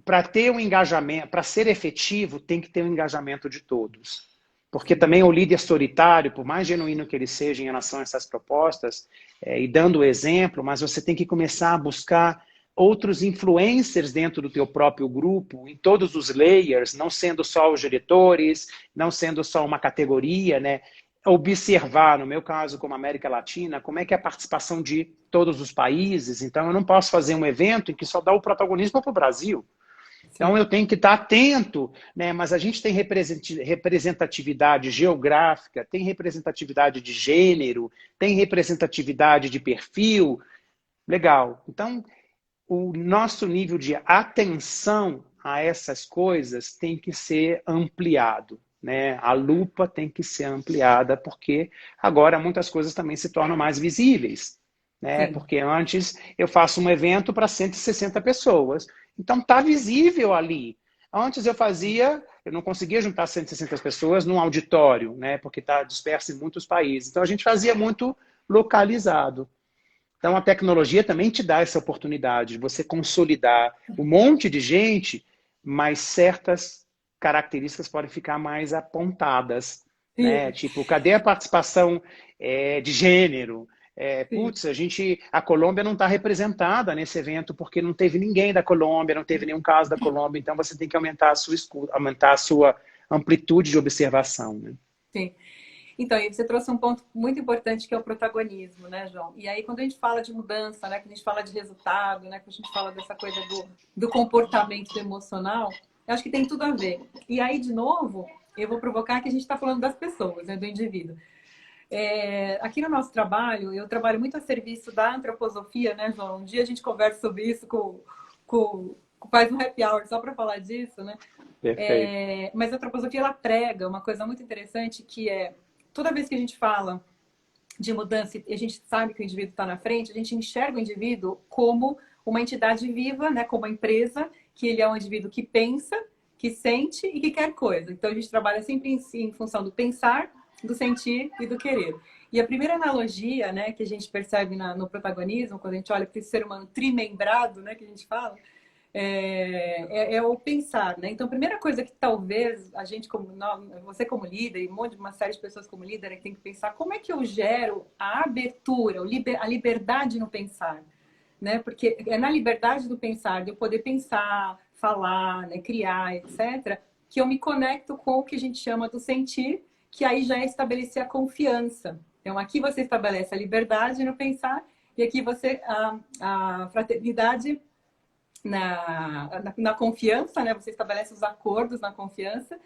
para ter um engajamento, para ser efetivo, tem que ter um engajamento de todos. Porque também o líder solitário, por mais genuíno que ele seja em relação a essas propostas, e dando o exemplo, mas você tem que começar a buscar outros influencers dentro do teu próprio grupo, em todos os layers, não sendo só os diretores, não sendo só uma categoria, né? Observar, no meu caso, como América Latina, como é que é a participação de todos os países. Então, eu não posso fazer um evento em que só dá o protagonismo para o Brasil. Então, sim, eu tenho que estar atento, né? Mas a gente tem representatividade geográfica, tem representatividade de gênero, tem representatividade de perfil. Legal. Então, o nosso nível de atenção a essas coisas tem que ser ampliado, né? A lupa tem que ser ampliada, porque agora muitas coisas também se tornam mais visíveis, né? sim. Porque antes eu faço um evento para 160 pessoas, então está visível ali. Antes eu não conseguia juntar 160 pessoas num auditório, né? Porque está disperso em muitos países. Então a gente fazia muito localizado. Então, a tecnologia também te dá essa oportunidade de você consolidar um monte de gente, mas certas características podem ficar mais apontadas, né? Sim, Tipo, cadê a participação de gênero? sim. Putz, a Colômbia não está representada nesse evento porque não teve ninguém da Colômbia, não teve nenhum caso da Colômbia, então você tem que aumentar a sua escuta, aumentar a sua amplitude de observação, né? Sim. Então, e você trouxe um ponto muito importante que é o protagonismo, né, João? E aí, quando a gente fala de mudança, né, quando a gente fala de resultado, né, quando a gente fala dessa coisa do comportamento emocional, eu acho que tem tudo a ver. E aí, de novo, eu vou provocar que a gente está falando das pessoas, né, do indivíduo. Aqui no nosso trabalho, eu trabalho muito a serviço da antroposofia, né, João? Um dia a gente conversa sobre isso faz um happy hour só para falar disso, né? Perfeito. Mas a antroposofia, ela prega uma coisa muito interessante que é, toda vez que a gente fala de mudança e a gente sabe que o indivíduo está na frente, a gente enxerga o indivíduo como uma entidade viva, né, como uma empresa, que ele é um indivíduo que pensa, que sente e que quer coisa. Então a gente trabalha sempre em função do pensar, do sentir e do querer. E a primeira analogia, né, que a gente percebe no protagonismo, quando a gente olha para esse ser humano trimembrado, né, que a gente fala, é o pensar, né? Então, a primeira coisa que talvez a gente, você como líder, e uma série de pessoas como líder, tem que pensar como é que eu gero a abertura, a liberdade no pensar, né? Porque é na liberdade do pensar, de eu poder pensar, falar, né, criar, etc., que eu me conecto com o que a gente chama do sentir, que aí já é estabelecer a confiança. Então, aqui você estabelece a liberdade no pensar, e aqui a fraternidade na confiança, né? Você estabelece os acordos na confiança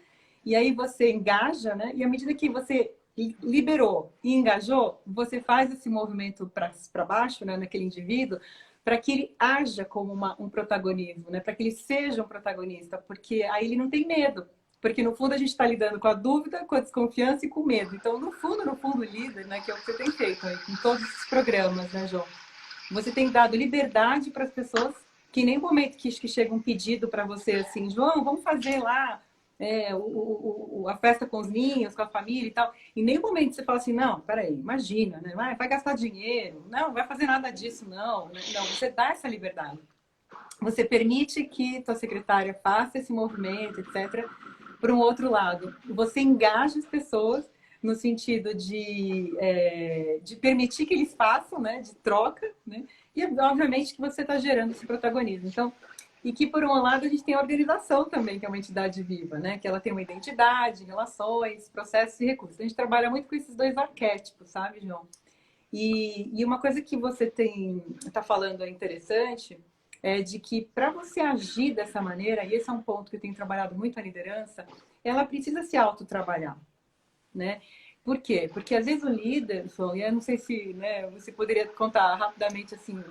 e aí você engaja, né? E à medida que você liberou e engajou, você faz esse movimento para baixo, né? Naquele indivíduo, para que ele haja como um protagonismo, né? Para que ele seja um protagonista, porque aí ele não tem medo. Porque no fundo a gente está lidando com a dúvida, com a desconfiança e com o medo. Então, no fundo, líder, né, que é o que você tem feito aí, em todos esses programas, né, João? Você tem dado liberdade para as pessoas, que em nenhum momento que chega um pedido para você assim, João, vamos fazer lá a festa com os ninhos, com a família e tal. Em nenhum momento você fala assim, não, peraí, imagina, né? Vai gastar dinheiro, não vai fazer nada disso, não. Não, você dá essa liberdade. Você permite que tua secretária faça esse movimento, etc. Por um outro lado, você engaja as pessoas no sentido de permitir que eles façam, né, de troca, né, e obviamente que você está gerando esse protagonismo. Então, e que por um lado a gente tem a organização também, que é uma entidade viva, né, que ela tem uma identidade, relações, processos e recursos. A gente trabalha muito com esses dois arquétipos, sabe, João? E uma coisa que você está falando é interessante, é de que para você agir dessa maneira, e esse é um ponto que eu tenho trabalhado muito a liderança, ela precisa se autotrabalhar, né? Por quê? Porque às vezes o líder, e eu não sei se, né, você poderia contar rapidamente assim,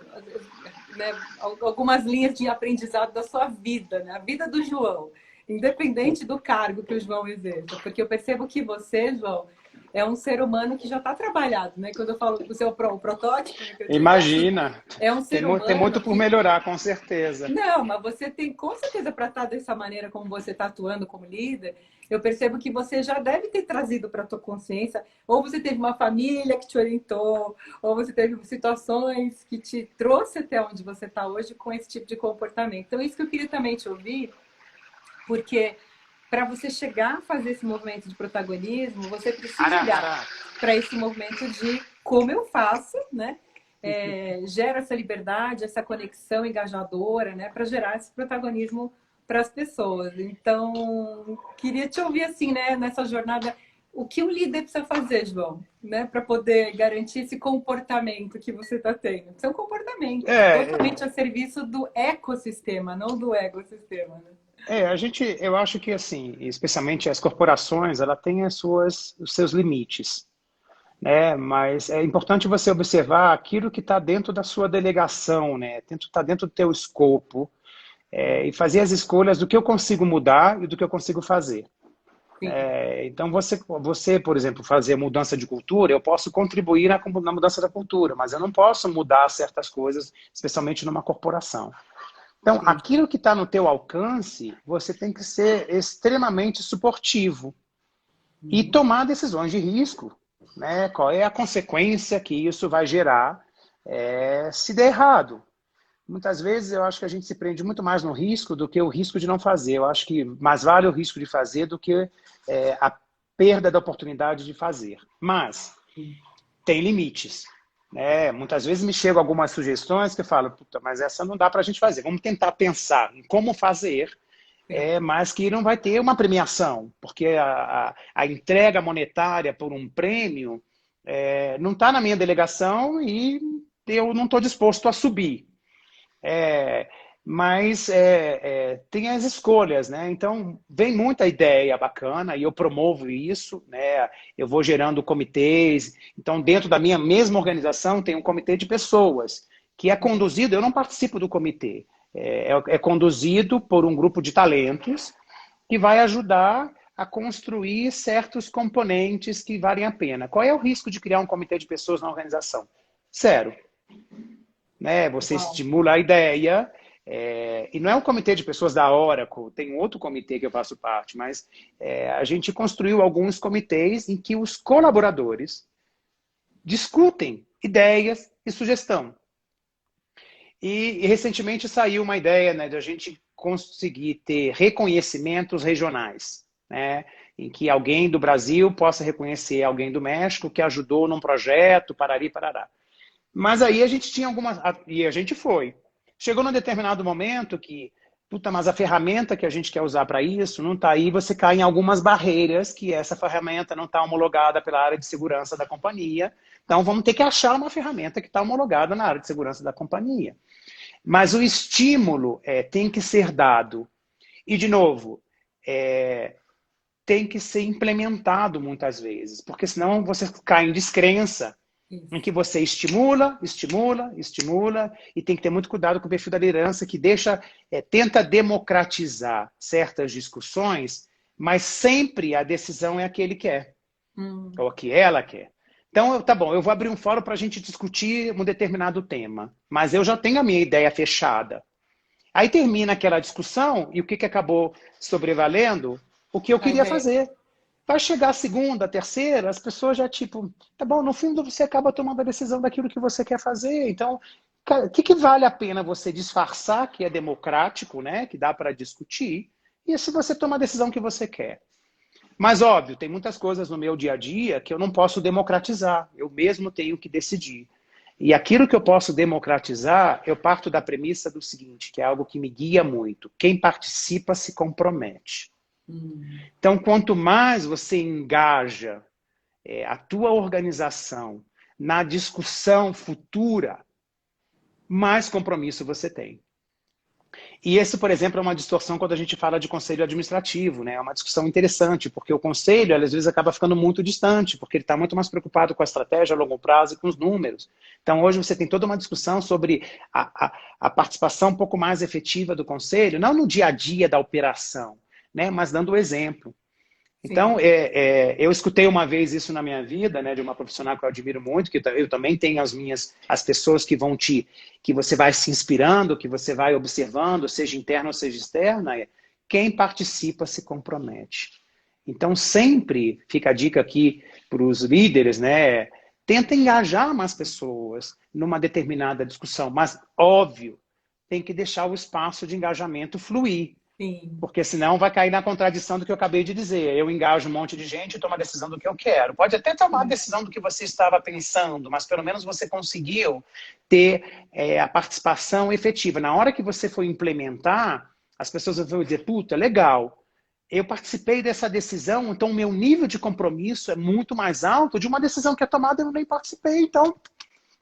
né, algumas linhas de aprendizado da sua vida, né? A vida do João, independente do cargo que o João exerça, porque eu percebo que você, João, é um ser humano que já está trabalhado, né? Quando eu falo que você é o protótipo, né, que eu digo, assim, Imagina, é um tem, ser tem humano muito por que melhorar, com certeza. não, mas você tem com certeza para estar dessa maneira como você está atuando como líder. Eu percebo que você já deve ter trazido para a tua consciência, ou você teve uma família que te orientou, ou você teve situações que te trouxe até onde você está hoje com esse tipo de comportamento. Então, isso que eu queria também te ouvir, porque para você chegar a fazer esse movimento de protagonismo, você precisa Ara, olhar ara. para esse movimento de como eu faço, né? Gera essa liberdade, essa conexão engajadora, né, para gerar esse protagonismo para as pessoas. Então, queria te ouvir assim, né, nessa jornada, o que o líder precisa fazer, João, né, para poder garantir esse comportamento que você está tendo. Isso é um comportamento É, totalmente a serviço do ecossistema, não do ecossistema, né? Eu acho que assim, especialmente as corporações, ela tem os seus limites, né? Mas é importante você observar aquilo que está dentro da sua delegação, né? Está dentro do teu escopo, e fazer as escolhas do que eu consigo mudar e do que eu consigo fazer. Sim, Então, você, por exemplo, fazer mudança de cultura, eu posso contribuir na mudança da cultura, mas eu não posso mudar certas coisas, especialmente numa corporação. Então, sim. aquilo que está no teu alcance, você tem que ser extremamente suportivo e Uhum. tomar decisões de risco, né? Qual é a consequência que isso vai gerar, se der errado? Muitas vezes eu acho que a gente se prende muito mais no risco do que o risco de não fazer. Eu acho que mais vale o risco de fazer do que a perda da oportunidade de fazer. Mas Sim. tem limites. Né? Muitas vezes me chegam algumas sugestões que eu falo, puta, mas essa não dá para a gente fazer. Vamos tentar pensar em como fazer, Sim. mas que não vai ter uma premiação, porque a entrega monetária por um prêmio não está na minha delegação e eu não estou disposto a subir. É, mas tem as escolhas, né? Então, vem muita ideia bacana e eu promovo isso, né? Eu vou gerando comitês. Então, dentro da minha mesma organização, tem um comitê de pessoas que é conduzido, eu não participo do comitê, é conduzido por um grupo de talentos que vai ajudar a construir certos componentes que valem a pena. Qual é o risco de criar um comitê de pessoas na organização? Zero, né? Você Uau. estimula a ideia, e não é um comitê de pessoas da Oracle, tem um outro comitê que eu faço parte, mas a gente construiu alguns comitês em que os colaboradores discutem ideias e sugestão. E recentemente saiu uma ideia, né, de a gente conseguir ter reconhecimentos regionais, né, em que alguém do Brasil possa reconhecer alguém do México que ajudou num projeto, parari, parará. Mas aí a gente tinha algumas. E a gente foi. Chegou num determinado momento que, puta, mas a ferramenta que a gente quer usar para isso não está aí, você cai em algumas barreiras que essa ferramenta não está homologada pela área de segurança da companhia. Então vamos ter que achar uma ferramenta que está homologada na área de segurança da companhia. Mas o estímulo tem que ser dado. E, de novo, tem que ser implementado muitas vezes, porque senão você cai em descrença em Isso. que você estimula, estimula, estimula, e tem que ter muito cuidado com o perfil da liderança que tenta democratizar certas discussões, mas sempre a decisão é a que ele quer, ou a que ela quer. Então, tá bom, eu vou abrir um fórum para a gente discutir um determinado tema, mas eu já tenho a minha ideia fechada. Aí termina aquela discussão e o que acabou sobrevalendo? O que eu A queria ideia. fazer. Vai chegar a segunda, a terceira, as pessoas já tipo, tá bom, no fundo você acaba tomando a decisão daquilo que você quer fazer. Então, o que vale a pena você disfarçar que é democrático, né, que dá para discutir, e se você toma a decisão que você quer. Mas, óbvio, tem muitas coisas no meu dia a dia que eu não posso democratizar. Eu mesmo tenho que decidir. E aquilo que eu posso democratizar, eu parto da premissa do seguinte, que é algo que me guia muito. Quem participa se compromete. Hum. Então, quanto mais você engaja a tua organização na discussão futura, mais compromisso você tem. E esse, por exemplo, é uma distorção quando a gente fala de conselho administrativo, né? É uma discussão interessante, porque o conselho, às vezes, acaba ficando muito distante, porque ele está muito mais preocupado com a estratégia a longo prazo e com os números. Então, hoje você tem toda uma discussão sobre a participação um pouco mais efetiva do conselho, não no dia a dia da operação, né? Mas dando o exemplo. Então, Sim. eu escutei uma vez isso na minha vida, né, de uma profissional que eu admiro muito, que eu também tenho as pessoas que você vai se inspirando, que você vai observando, seja interna ou seja externa, quem participa se compromete. Então, sempre fica a dica aqui para os líderes, né, tenta engajar mais pessoas numa determinada discussão, mas, óbvio, tem que deixar o espaço de engajamento fluir. Sim. Porque senão vai cair na contradição do que eu acabei de dizer. Eu engajo um monte de gente e tomo a decisão do que eu quero. Pode até tomar a decisão do que você estava pensando, mas pelo menos você conseguiu ter a participação efetiva. Na hora que você for implementar, as pessoas vão dizer, puta, legal, eu participei dessa decisão, então o meu nível de compromisso é muito mais alto de uma decisão que é tomada e eu nem participei. Então,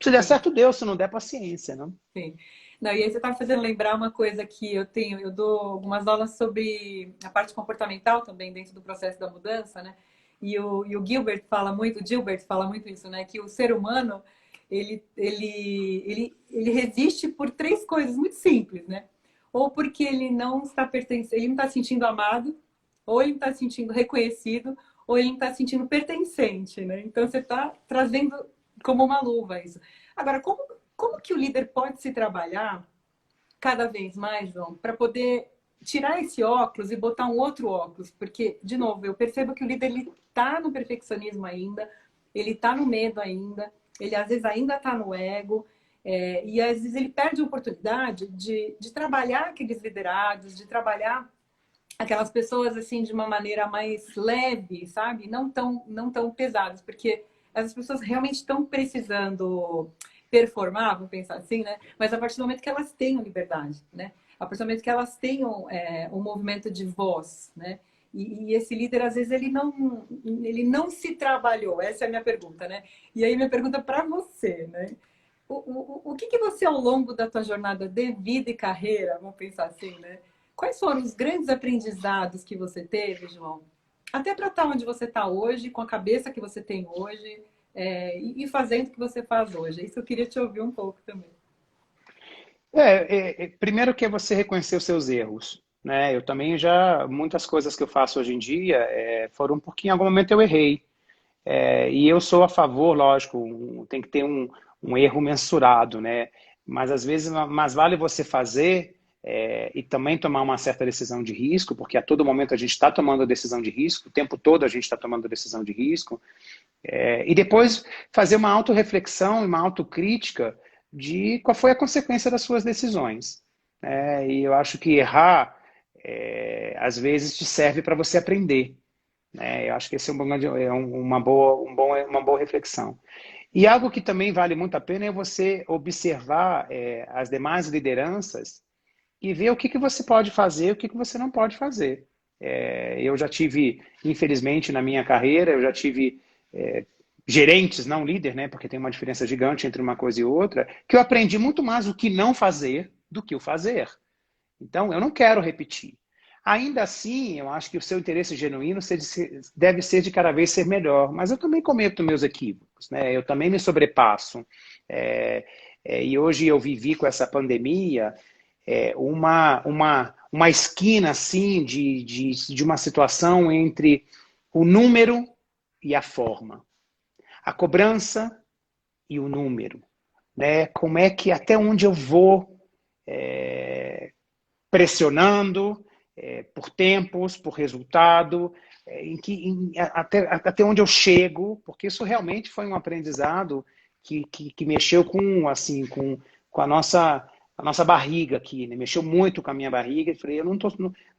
Se der sim, certo, deu. Se não der, paciência, não? sim. Não, e aí você está fazendo lembrar uma coisa que eu dou algumas aulas sobre a parte comportamental também dentro do processo da mudança, né? E o Gilbert fala muito isso, né? Que o ser humano, ele resiste por três coisas muito simples, né? Ou porque ele não está pertencendo, ele não está se sentindo amado, ou ele não está se sentindo reconhecido, ou ele não está se sentindo pertencente, né? Então você está trazendo como uma luva isso. Agora, como que o líder pode se trabalhar cada vez mais, João, para poder tirar esse óculos e botar um outro óculos? Porque, de novo, eu percebo que o líder está no perfeccionismo ainda, ele está no medo ainda, ele às vezes ainda está no ego, e às vezes ele perde a oportunidade de trabalhar aqueles liderados, de trabalhar aquelas pessoas assim de uma maneira mais leve, sabe? Não tão pesadas, porque as pessoas realmente estão precisando performar, vamos pensar assim, né? Mas a partir do momento que elas tenham liberdade, né? A partir do momento que elas tenham um movimento de voz, né? E esse líder, às vezes, ele não se trabalhou. Essa é a minha pergunta, né? E aí, minha pergunta para você, né? O que você, ao longo da tua jornada de vida e carreira, vamos pensar assim, né? Quais foram os grandes aprendizados que você teve, João? Até para estar onde você está hoje, com a cabeça que você tem hoje, e fazendo o que você faz hoje. Isso eu queria te ouvir um pouco também. Primeiro que é você reconhecer os seus erros, né? Eu também já, muitas coisas que eu faço hoje em dia foram porque em algum momento eu errei. E eu sou a favor, lógico, tem que ter um erro mensurado, né? Mas às vezes, mais vale você fazer e também tomar uma certa decisão de risco, porque a todo momento a gente está tomando decisão de risco, o tempo todo a gente está tomando decisão de risco, e depois fazer uma autorreflexão, uma autocrítica de qual foi a consequência das suas decisões. E eu acho que errar, às vezes, te serve para você aprender. Eu acho que esse é uma boa reflexão. E algo que também vale muito a pena é você observar as demais lideranças e ver o que, que você pode fazer e o que, que você não pode fazer. Eu já tive, infelizmente, na minha carreira, eu já tive gerentes, não líder, né, porque tem uma diferença gigante entre uma coisa e outra, que eu aprendi muito mais o que não fazer do que o fazer. Então, eu não quero repetir. Ainda assim, eu acho que o seu interesse genuíno deve ser de cada vez ser melhor, mas eu também cometo meus equívocos, né? Eu também me sobrepasso. E hoje eu vivi com essa pandemia uma esquina assim de uma situação entre o número e a forma, a cobrança e o número, né? Como é que até onde eu vou pressionando por tempos, por resultado, até onde eu chego, porque isso realmente foi um aprendizado que mexeu assim, com a nossa barriga aqui, né? Mexeu muito com a minha barriga. E falei, não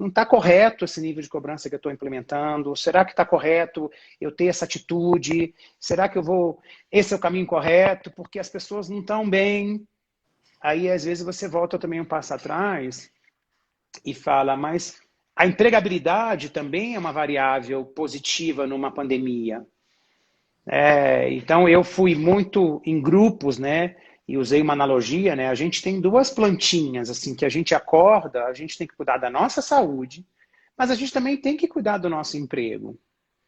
está correto esse nível de cobrança que eu estou implementando. Será que está correto eu ter essa atitude? Será que esse é o caminho correto? Porque as pessoas não estão bem. Aí, às vezes, você volta também um passo atrás e fala, mas a empregabilidade também é uma variável positiva numa pandemia. Então, eu fui muito em grupos, né? E usei uma analogia, né? A gente tem duas plantinhas, assim, que a gente acorda, a gente tem que cuidar da nossa saúde, mas a gente também tem que cuidar do nosso emprego.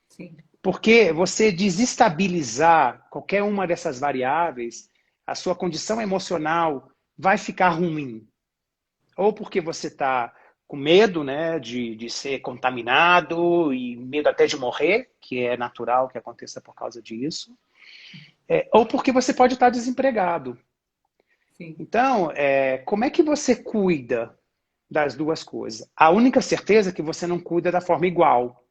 Sim. Porque você desestabilizar qualquer uma dessas variáveis, a sua condição emocional vai ficar ruim. Ou porque você está com medo, né, de ser contaminado e medo até de morrer, que é natural que aconteça por causa disso, ou porque você pode estar desempregado. Sim. Então, como é que você cuida das duas coisas? A única certeza é que você não cuida da forma igual,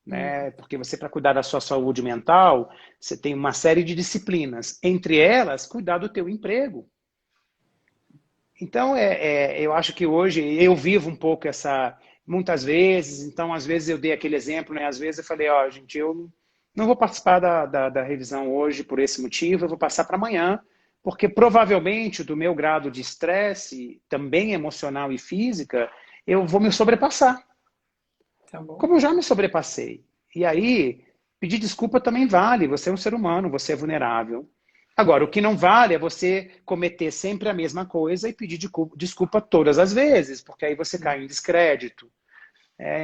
né? Porque você, para cuidar da sua saúde mental, você tem uma série de disciplinas. Entre elas, cuidar do teu emprego. Então, eu acho que hoje eu vivo um pouco muitas vezes, então às vezes eu dei aquele exemplo, né? Às vezes eu falei, ó, gente, eu não vou participar da revisão hoje por esse motivo, eu vou passar para amanhã, porque provavelmente do meu grado de estresse, também emocional e física, eu vou me sobrepassar, Tá bom. como eu já me sobrepassei. E aí, pedir desculpa também vale, você é um ser humano, você é vulnerável. Agora, o que não vale é você cometer sempre a mesma coisa e pedir desculpa todas as vezes, porque aí você cai em descrédito.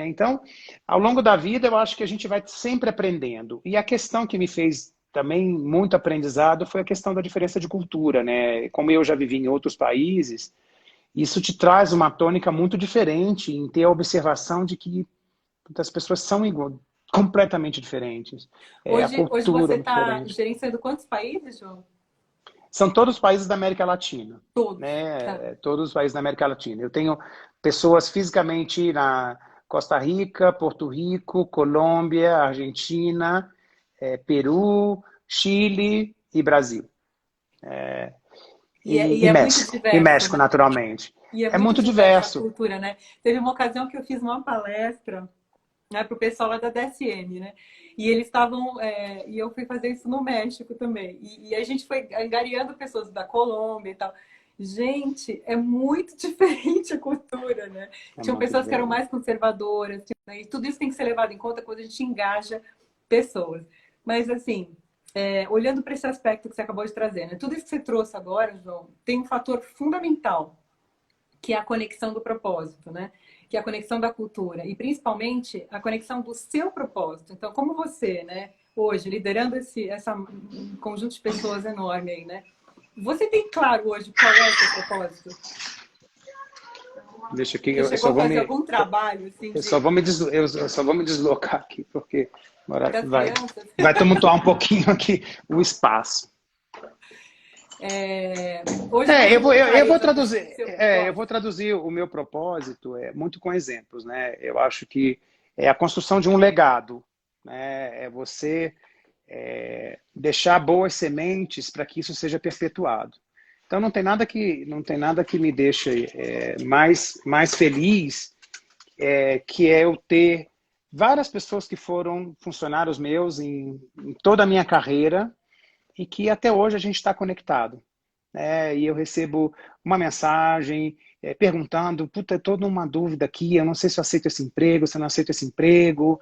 Então, ao longo da vida, eu acho que a gente vai sempre aprendendo. E a questão que me fez também muito aprendizado foi a questão da diferença de cultura, né? Como eu já vivi em outros países, isso te traz uma tônica muito diferente em ter a observação de que as pessoas são completamente diferentes. A Hoje cultura você é muito está diferente. gerenciando quantos países, João? São todos os países da América Latina, Todos. Tá. né? Todos os países da América Latina. Eu tenho pessoas fisicamente na Costa Rica, Porto Rico, Colômbia, Argentina, Peru, Chile e Brasil. E E é muito México. E diverso, México, né? naturalmente. E é É muito muito diversa a diverso. cultura, né? Teve uma ocasião que eu fiz uma palestra, né, para o pessoal lá da DSM, né? E eles estavam, e eu fui fazer isso no México também. E a gente foi angariando pessoas da Colômbia e tal. Gente, é muito diferente a cultura, né? É Tinham muito pessoas que eram diferente. mais conservadoras, né? E tudo isso tem que ser levado em conta quando a gente engaja pessoas. Mas, assim, olhando para esse aspecto que você acabou de trazer, né? Tudo isso que você trouxe agora, João, tem um fator fundamental, que é a conexão do propósito, né? Que é a conexão da cultura e principalmente a conexão do seu propósito. Então, como você, né, hoje liderando essa conjunto de pessoas enorme aí, né? Você tem claro hoje qual é o seu propósito? Deixa aqui, Você chegou a fazer algum trabalho assim de eu só vou me deslocar aqui, porque agora das crianças? vai tumultuar um pouquinho aqui o espaço. Hoje você tem clareza do seu Eu propósito? vou traduzir o meu propósito muito com exemplos, né? Eu acho que é a construção de um legado, né? É você deixar boas sementes para que isso seja perpetuado. Então não tem nada que me deixe mais feliz que é eu ter várias pessoas que foram funcionários meus em toda a minha carreira e que até hoje a gente está conectado. E eu recebo uma mensagem perguntando, puta, estou numa dúvida aqui, eu não sei se eu aceito esse emprego, se eu não aceito esse emprego,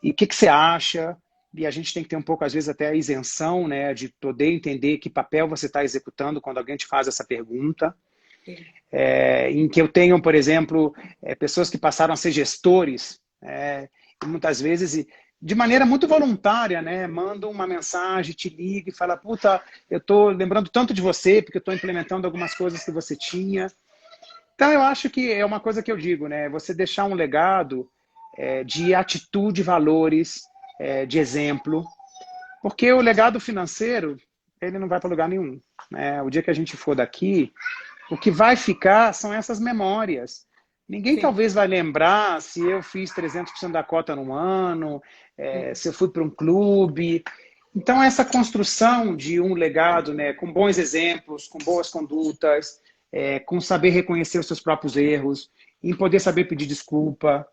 e o que você acha? E a gente tem que ter um pouco, às vezes, até a isenção, né, de poder entender que papel você está executando quando alguém te faz essa pergunta. Sim. Em que eu tenho, por exemplo, pessoas que passaram a ser gestores, e muitas vezes, de maneira muito voluntária, né, mandam uma mensagem, te liga e fala, puta, eu estou lembrando tanto de você, porque eu estou implementando algumas coisas que você tinha. Então, eu acho que é uma coisa que eu digo, né, você deixar um legado de atitude, valores, de exemplo, porque o legado financeiro, ele não vai para lugar nenhum. Né? O dia que a gente for daqui, o que vai ficar são essas memórias. Ninguém Sim. talvez vai lembrar se eu fiz 300% da cota no ano, se eu fui para um clube. Então, essa construção de um legado, né, com bons exemplos, com boas condutas, com saber reconhecer os seus próprios erros, em poder saber pedir desculpa,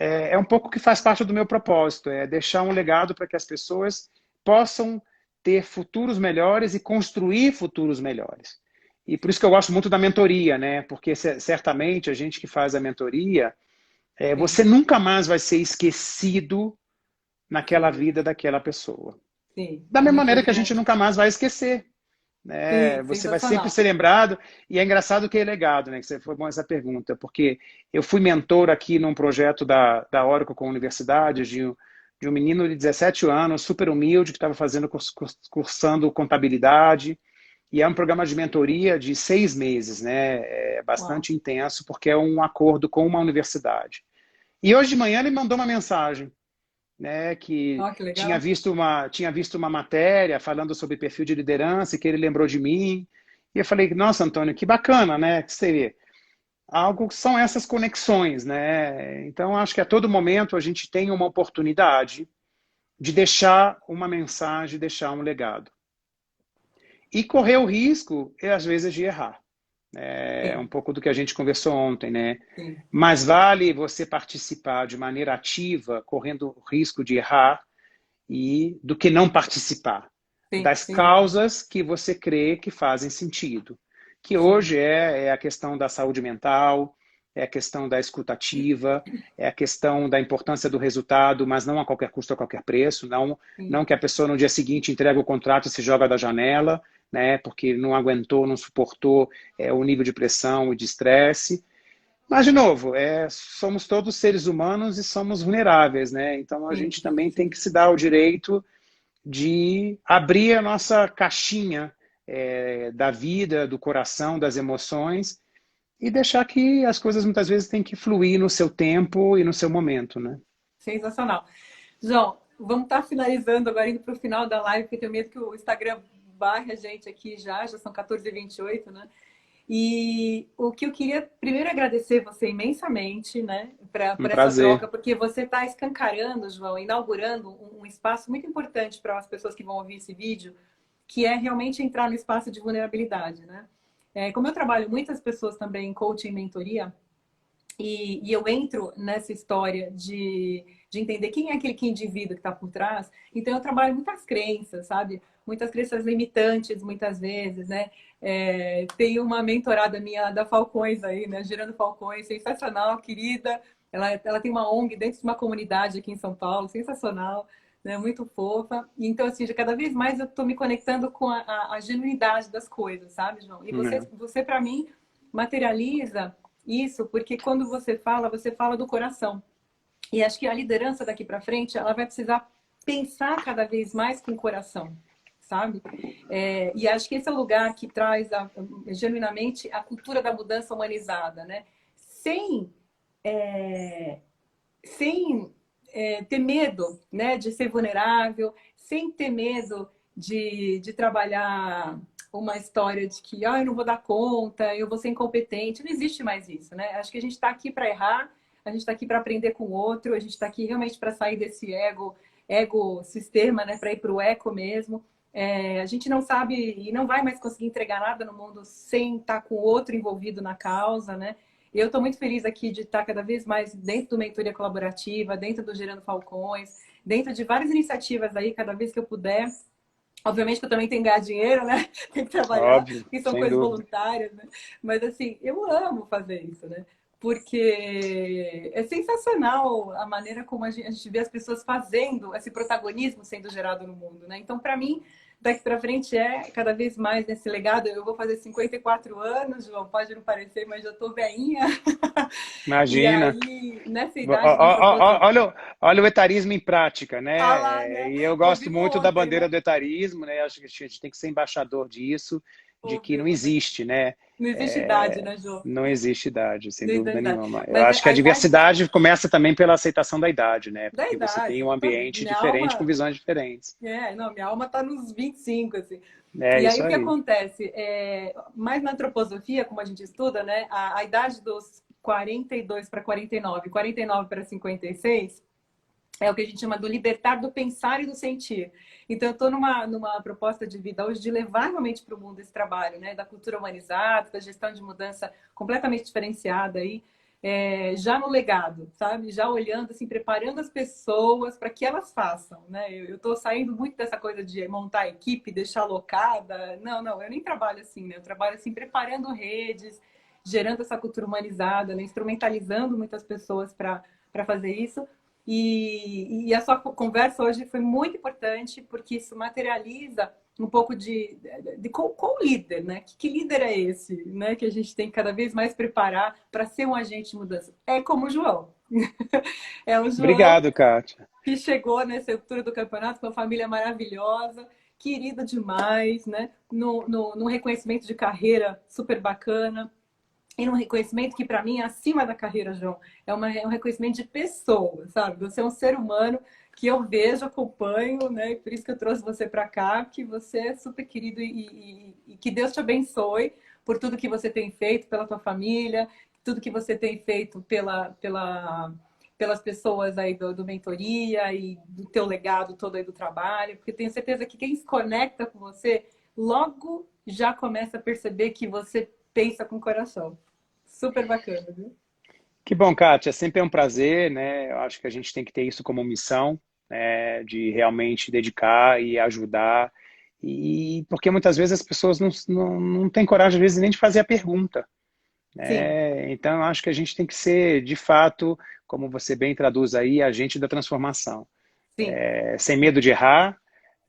é um pouco que faz parte do meu propósito, é deixar um legado para que as pessoas possam ter futuros melhores e construir futuros melhores. E por isso que eu gosto muito da mentoria, né? Porque certamente a gente que faz a mentoria, Sim. você nunca mais vai ser esquecido naquela Sim. vida daquela pessoa. Sim. Da A mesma maneira que a mentoria. gente nunca mais vai esquecer. Sim, Você vai sempre sensacional. ser lembrado, e é engraçado que é legado, né? Que foi bom essa pergunta, porque eu fui mentor aqui num projeto da Oracle com a universidade, de um menino de 17 anos, super humilde, que estava cursando contabilidade, e é um programa de mentoria de 6 meses, né? É Uau. bastante intenso, porque é um acordo com uma universidade. E hoje de manhã ele mandou uma mensagem, né, que Ó, que legal. tinha visto uma matéria falando sobre perfil de liderança e que ele lembrou de mim. E eu falei, nossa, Antônio, que bacana, né? Que seria algo que são essas conexões, né? Então, acho que a todo momento a gente tem uma oportunidade de deixar uma mensagem, deixar um legado. E correr o risco, às vezes, de errar. É um Sim, pouco do que a gente conversou ontem, né? sim, Mas vale você participar de maneira ativa, correndo o risco de errar, e do que não participar sim, das sem dúvida. causas que você crê que fazem sentido. Que Sim, hoje é a questão da saúde mental, é a questão da escutativa, é a questão da importância do resultado, mas não a qualquer custo, a qualquer preço, não Sim. que a pessoa no dia seguinte entregue o contrato e se joga da janela, né, porque não aguentou, não suportou o nível de pressão e de estresse. Mas, de novo, somos todos seres humanos e somos vulneráveis, né? Então a Sim, gente também tem que se dar o direito de abrir a nossa caixinha da vida, do coração, das emoções e deixar que as coisas muitas vezes têm que fluir no seu tempo e no seu momento, né? sensacional. João, vamos estar finalizando agora, indo para o final da live, porque eu tenho medo que o Instagram barre a gente aqui já são 14h28, né? E o que eu queria primeiro agradecer você imensamente, né, Um por essa troca, prazer. porque você está escancarando, João, inaugurando um espaço muito importante para as pessoas que vão ouvir esse vídeo, que é realmente entrar no espaço de vulnerabilidade, né? Como eu trabalho muitas pessoas também em coaching e mentoria, e eu entro nessa história de entender quem é aquele que indivíduo que está por trás. Então, eu trabalho muitas crenças, sabe? Muitas crenças limitantes, muitas vezes, né? Tem uma mentorada minha da Falcões aí, né? Girando Falcões, sensacional, querida. Ela tem uma ONG dentro de uma comunidade aqui em São Paulo, sensacional, né? Muito fofa. E, então, assim, cada vez mais eu estou me conectando com a genuinidade das coisas, sabe, João? E você para mim, materializa isso, porque quando você fala do coração. E acho que a liderança daqui para frente, ela vai precisar pensar cada vez mais com o coração, sabe? E acho que esse é o lugar que traz genuinamente a cultura da mudança humanizada, né? Sem, é, sem ter medo, né, de ser vulnerável, sem ter medo de trabalhar uma história de que eu não vou dar conta, eu vou ser incompetente. Não existe mais isso, né? Acho que a gente está aqui para errar, a gente está aqui para aprender com o outro, a gente está aqui realmente para sair desse ego sistema, né, para ir para o eco mesmo. A gente não sabe e não vai mais conseguir entregar nada no mundo sem estar com o outro envolvido na causa, né? Eu estou muito feliz aqui de estar cada vez mais dentro do Mentoria Colaborativa, dentro do Gerando Falcões, dentro de várias iniciativas aí, cada vez que eu puder. Obviamente que eu também tenho que ganhar dinheiro, né? Tem que trabalhar, Óbvio, porque são sem coisas dúvida. voluntárias, né? Mas assim, eu amo fazer isso, né? Porque é sensacional a maneira como a gente vê as pessoas fazendo esse protagonismo sendo gerado no mundo, né? Então, para mim, daqui para frente cada vez mais nesse legado. Eu vou fazer 54 anos, João, pode não parecer, mas já tô velhinha. E Imagina. aí, nessa Ó, idade, ó, nessa ó, posição. olha o etarismo em prática, Ah né? lá, né? E eu gosto Ouvimos muito da ontem, bandeira né? do etarismo, né? Acho que a gente tem que ser embaixador disso, de que não Ouvimos, né? existe, né? Não existe idade, né, João? Não existe idade, sem Não existe dúvida idade. nenhuma. Eu Mas acho que a a idade diversidade começa também pela aceitação da idade, né? da Porque você idade, tem um exatamente. ambiente Minha diferente com alma, visões diferentes. não, minha alma tá nos 25, assim. É E aí isso o que aí. acontece? Mais na antroposofia, como a gente estuda, né? A idade dos 42 para 49, 49 para 56, é o que a gente chama do libertar do pensar e do sentir. Então, eu estou numa proposta de vida hoje de levar realmente para o mundo esse trabalho, né? Da cultura humanizada, da gestão de mudança completamente diferenciada aí, já no legado, sabe? Já olhando, assim, preparando as pessoas para que elas façam, né? Eu estou saindo muito dessa coisa de montar a equipe, deixar alocada. Não, não, eu nem trabalho assim, né? Eu trabalho assim, preparando redes, gerando essa cultura humanizada, né? Instrumentalizando muitas pessoas para fazer isso. E a sua conversa hoje foi muito importante, porque isso materializa um pouco de qual líder, né? Que líder é esse, né? Que a gente tem que cada vez mais preparar para ser um agente de mudança. É como o João. É o João Obrigado, Kátia. que chegou nessa altura do campeonato com uma família maravilhosa, querida demais, né? No reconhecimento de carreira super bacana. E um reconhecimento que, para mim, é acima da carreira, João. É um reconhecimento de pessoa, sabe? Você é um ser humano que eu vejo, acompanho, né? E por isso que eu trouxe você para cá, que você é super querido e que Deus te abençoe por tudo que você tem feito pela tua família, tudo que você tem feito pelas pessoas aí do mentoria e do teu legado todo aí do trabalho, porque tenho certeza que quem se conecta com você logo já começa a perceber que você pensa com o coração. Super bacana, viu? Que bom, Kátia. Sempre é um prazer, né? Eu acho que a gente tem que ter isso como missão, né? De realmente dedicar e ajudar. E porque muitas vezes as pessoas não têm coragem, às vezes, nem de fazer a pergunta, Sim, Então, eu acho que a gente tem que ser, de fato, como você bem traduz aí, agente da transformação. sim, Sem medo de errar,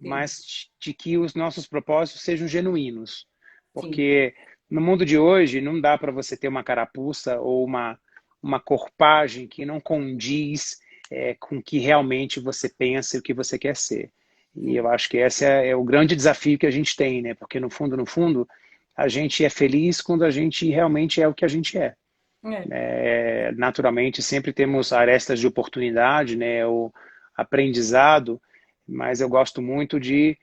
sim, mas de que os nossos propósitos sejam genuínos. sim, Porque no mundo de hoje não dá para você ter uma carapuça ou uma corpagem que não condiz com o que realmente você pensa e o que você quer ser. E sim. eu acho que esse é o grande desafio que a gente tem, né? Porque no fundo, a gente é feliz quando a gente realmente é o que a gente é. É, Naturalmente, sempre temos arestas de oportunidade, né? O aprendizado, mas eu gosto muito de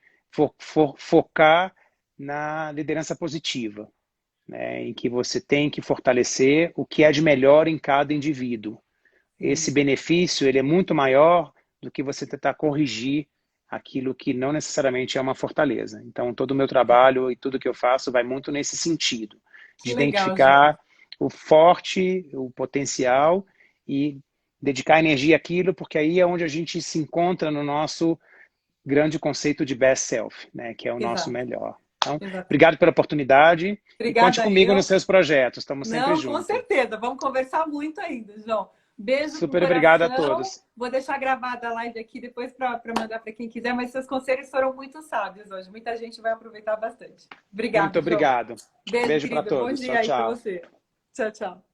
focar na liderança positiva, né? Em que você tem que fortalecer o que é de melhor em cada indivíduo. Esse sim, benefício ele é muito maior do que você tentar corrigir aquilo que não necessariamente é uma fortaleza. Então, todo o meu sim. trabalho e tudo que eu faço vai muito nesse sentido, de Que legal, João. identificar o forte, o potencial e dedicar energia àquilo, porque aí é onde a gente se encontra no nosso grande conceito de best self, né, que é o nosso Exato, melhor. Então, exato. obrigado pela oportunidade e conte Obrigada comigo nos eu. seus projetos. Estamos sempre Não, com juntos. certeza. Vamos conversar muito ainda, João. Beijo no Super obrigado a coração. todos. Vou deixar gravada a live aqui depois para mandar para quem quiser, mas seus conselhos foram muito sábios hoje. Muita gente vai aproveitar bastante. Muito Obrigado, João. obrigado. Beijo, Beijo para querido. Bom todos. Tchau, dia aí para tchau. você. Tchau, tchau.